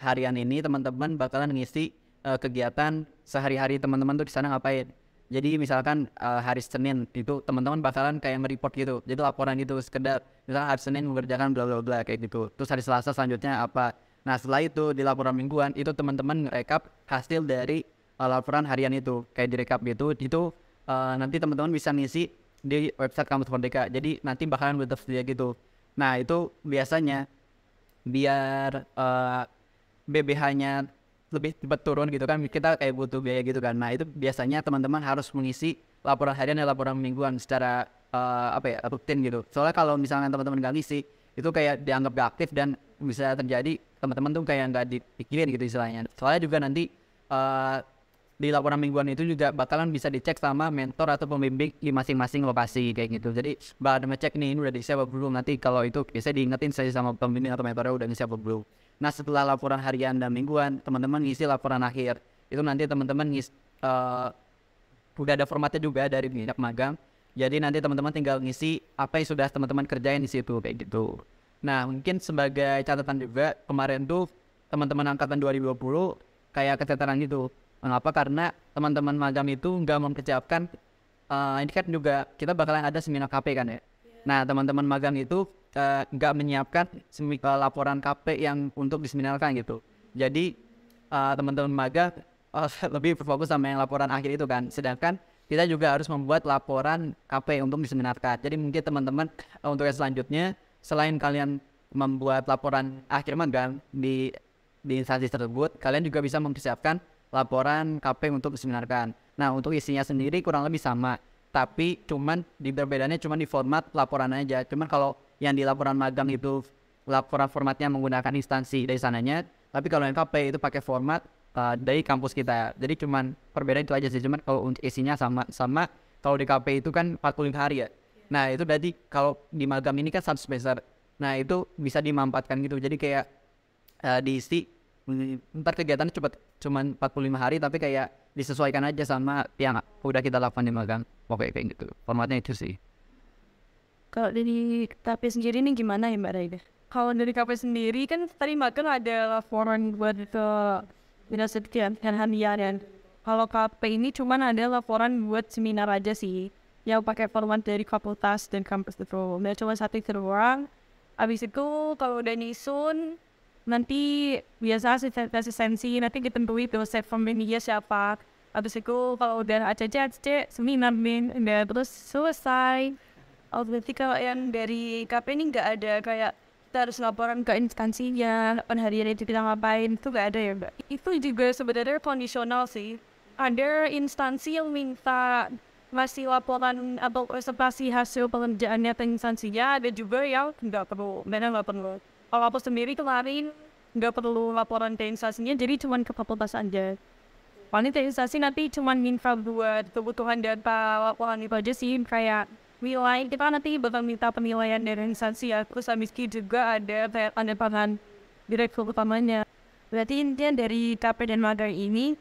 [SPEAKER 2] harian ini teman-teman bakalan ngisi kegiatan sehari-hari teman-teman tuh di sana ngapain. Jadi misalkan hari Senin itu teman-teman bakalan kayak nge-report gitu. Jadi laporan gitu sekedar misalkan hari Senin mengerjakan bla bla bla kayak gitu. Terus hari Selasa selanjutnya apa. Nah setelah itu di laporan mingguan itu teman-teman ngerekap hasil dari laporan harian itu. Kayak direkap gitu. Itu nanti teman-teman bisa ngisi di website Kampus Merdeka. Jadi nanti bakalan bertersedia gitu. Nah itu biasanya biar BBH-nya lebih cepat turun gitu kan, kita kayak butuh biaya gitu kan. Nah itu biasanya teman-teman harus mengisi laporan harian dan laporan mingguan secara rutin gitu. Soalnya kalau misalnya teman-teman nggak ngisi itu kayak dianggap gak aktif dan bisa terjadi teman-teman tuh kayak nggak dipikirin gitu istilahnya. Soalnya juga nanti di laporan mingguan itu juga bakalan bisa dicek sama mentor atau pembimbing di masing-masing lokasi kayak gitu. Jadi bakal ngecek nih ini udah diisi apa belum. Nanti kalau itu biasanya diingetin saya sama pembimbing atau mentornya udah ngisi apa belum. Nah setelah laporan harian dan mingguan teman-teman ngisi laporan akhir. Itu nanti teman-teman udah ada formatnya juga dari pihak magang. Jadi nanti teman-teman tinggal ngisi apa yang sudah teman-teman kerjain di situ kayak gitu. Nah mungkin sebagai catatan juga kemarin tuh teman-teman angkatan 2020 kayak catatan gitu. Mengapa? Karena teman-teman magang itu nggak mempersiapkan ini kan juga kita bakalan ada seminar KP kan ya. Nah teman-teman magang itu nggak menyiapkan laporan KP yang untuk diseminarkan gitu. Jadi teman-teman magang lebih berfokus sama yang laporan akhir itu kan. Sedangkan kita juga harus membuat laporan KP untuk diseminarkan. Jadi mungkin teman-teman untuk yang selanjutnya selain kalian membuat laporan akhir magang di instansi tersebut, kalian juga bisa mempersiapkan laporan KP untuk diseminarkan. Nah untuk isinya sendiri kurang lebih sama, tapi cuman perbedaannya cuma di format laporan aja. Cuman kalau yang di laporan magang itu laporan formatnya menggunakan instansi dari sananya, tapi kalau yang KP itu pakai format dari kampus kita. Jadi cuman perbedaan itu aja sih. Cuman kalau untuk isinya sama kalau di KP itu kan 45 hari ya. Nah itu berarti kalau di magang ini kan 1 semester. Nah itu bisa dimanfaatkan gitu. Jadi kayak diisi ntar kegiatannya cuma 45 hari tapi kayak disesuaikan aja sama yang udah kita lakukan di magang. Pokoknya kayak gitu. Formatnya itu sih.
[SPEAKER 1] Kalau dari KP sendiri nih gimana ya Mbak Raida?
[SPEAKER 3] Kalau dari KP sendiri kan tadi magang ada laporan buat ke dinas dan harian. Kalau KP ini cuman ada laporan buat seminar aja sih. Yang pakai format dari fakultas dan kampus itu. Nah cuma satu itu doang. Abis itu kalau udah nyusun nanti biasa asistensi nanti ditentui dosen pembimbingnya siapa. Habis itu kalau udah ACC seminar nih udah terus selesai.
[SPEAKER 1] Berarti kalau yang dari KP ini nggak ada kayak
[SPEAKER 3] kita harus laporan ke instansinya, kapan harian itu kita ngapain, itu gak ada ya Mbak. Itu juga sebenarnya kondisional sih. Ada instansi yang minta masih laporan atau presentasi hasil pengerjaannya ke instansinya, ada juga yang nggak perlu. Kalau aku sendiri kemarin nggak perlu laporan ke instansinya, jadi cuma ke fakultas aja. Paling ke instansi nanti cuma minta buat kebutuhan data laporan itu aja sih, kayak nilai kita nanti bakal minta penilaian dari instansi ya. Terus habis itu juga ada kayak tanda tangan direktur utamanya. Berarti intinya dari KP dan magang ini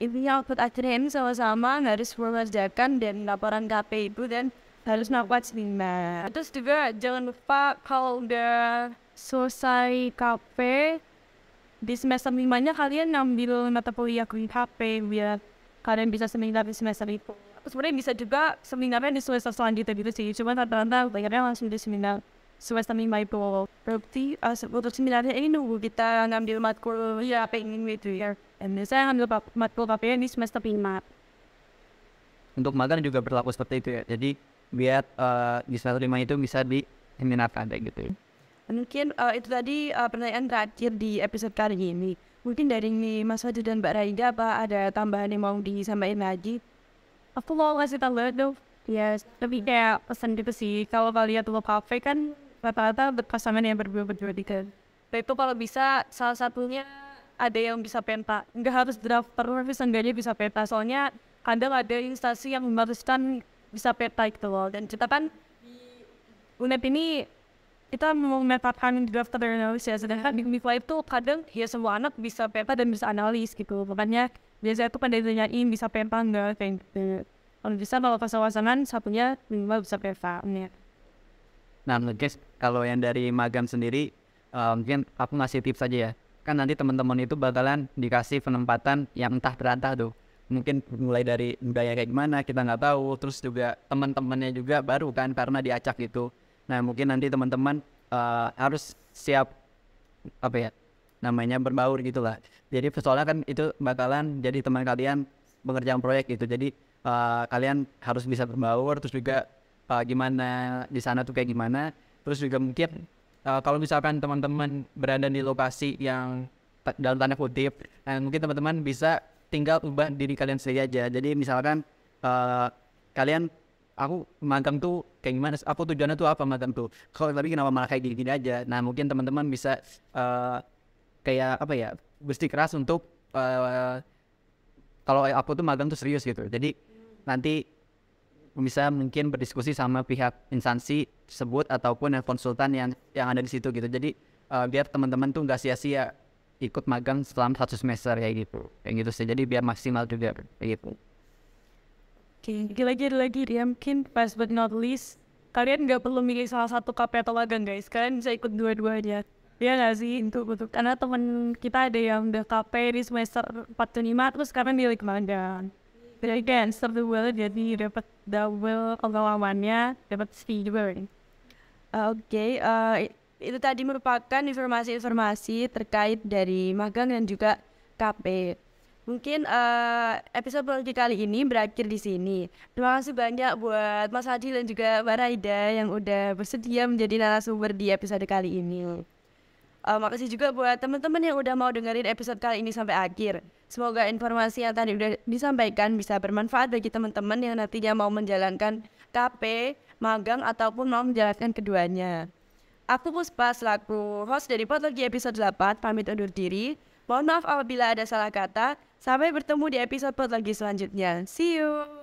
[SPEAKER 3] intinya output akhirnya ini sama-sama harus mengerjakan dan laporan KP itu dan harus napat 5. Terus juga jangan lupa kalau udah selesai KP di semester 5-nya kalian ngambil mata kuliah KP biar kalian bisa seminar di semester itu. Sebenarnya bisa juga seminarnya di semester selanjutnya gitu sih, cuma rata-rata bayarnya langsung di seminar semester 5 itu. Berarti untuk seminarnya ini nunggu kita ngambil matkul ya pengen gitu ya. Dan saya ngambil matkul KP di semester 5.
[SPEAKER 2] Untuk magang juga berlaku seperti itu ya. Jadi biar di semester 5 itu bisa di seminarkan kayak gitu.
[SPEAKER 1] Mungkin itu tadi pertanyaan terakhir di episode kali ini. Mungkin dari Mas Fadil dan Mbak Raida apa ada tambahan yang mau disampaikan lagi?
[SPEAKER 3] Aku mau ngasih tambahan dong. Ya, tapi kayak pesan gitu sih. Kalau kalian tuh KP kan rata-rata berpasangan yang berdua-berdua gitu. Itu kalau bisa salah satunya ada yang bisa penta. Nggak harus drafter, tapi seenggaknya bisa penta. Soalnya kadang ada instansi yang mengharuskan bisa penta gitu loh. Dan kita kan di UNED ini kita mau menetapkan drafter dan analis ya. Sedangkan di MIPA itu kadang ya semua anak bisa penta dan bisa analis gitu. Makanya biasanya tuh pada ditanyain bisa penta nggak kayak gitu. Kalau bisa kalau pas pasangan satunya minimal bisa penta.
[SPEAKER 2] Nah guys, kalau yang dari magang sendiri mungkin aku ngasih tips aja ya. Kan nanti teman-teman itu bakalan dikasih penempatan yang entah berantah tuh. Mungkin mulai dari budaya kayak gimana kita nggak tahu. Terus juga teman-temannya juga baru kan karena diacak gitu. Nah mungkin nanti teman-teman harus siap apa ya namanya berbaur gitulah. Jadi soalnya kan itu bakalan jadi teman kalian mengerjakan proyek gitu. Jadi kalian harus bisa berbaur. Terus juga gimana di sana tuh kayak gimana. Terus juga mungkin kalau misalkan teman-teman berada di lokasi yang dalam tanda kutip, mungkin teman-teman bisa tinggal ubah diri kalian sendiri aja. Jadi misalkan kalian, aku magang tuh kayak gimana, aku tujuannya tuh apa magang tuh, kalau tapi kenapa malah kayak gini-gini aja. Nah mungkin teman-teman bisa kayak apa ya, bersikeras untuk kalau aku tuh magang tuh serius gitu. Jadi nanti bisa mungkin berdiskusi sama pihak instansi tersebut ataupun yang konsultan yang ada di situ gitu. Jadi biar teman-teman tuh nggak sia-sia ikut magang selama 1 semester kayak gitu sih. Jadi biar maksimal juga kayak gitu.
[SPEAKER 3] Oke, lagi ya mungkin last but not least, kalian nggak perlu milih salah satu KP atau magang guys, kalian bisa ikut dua-duanya. Ya nggak sih, untuk karena teman kita ada yang udah KP di semester 4 dan 5 terus sekarang dia lagi magang. Jadi kayak seru banget, jadi dapat double pengalamannya, dapat fee juga.
[SPEAKER 1] Oke, itu tadi merupakan informasi-informasi terkait dari magang dan juga KP. Mungkin episode politik kali ini berakhir di sini. Terima kasih banyak buat Mas Hadi dan juga Mbak Raida yang udah bersedia menjadi narasumber di episode kali ini. Makasih juga buat teman-teman yang udah mau dengerin episode kali ini sampai akhir. Semoga informasi yang tadi udah disampaikan bisa bermanfaat bagi teman-teman yang nantinya mau menjalankan KP, magang, ataupun mau menjalankan keduanya. Aku Puspa selaku host dari Potlogi episode 8 pamit undur diri. Mohon maaf apabila ada salah kata. Sampai bertemu di episode Potlogi selanjutnya. See you!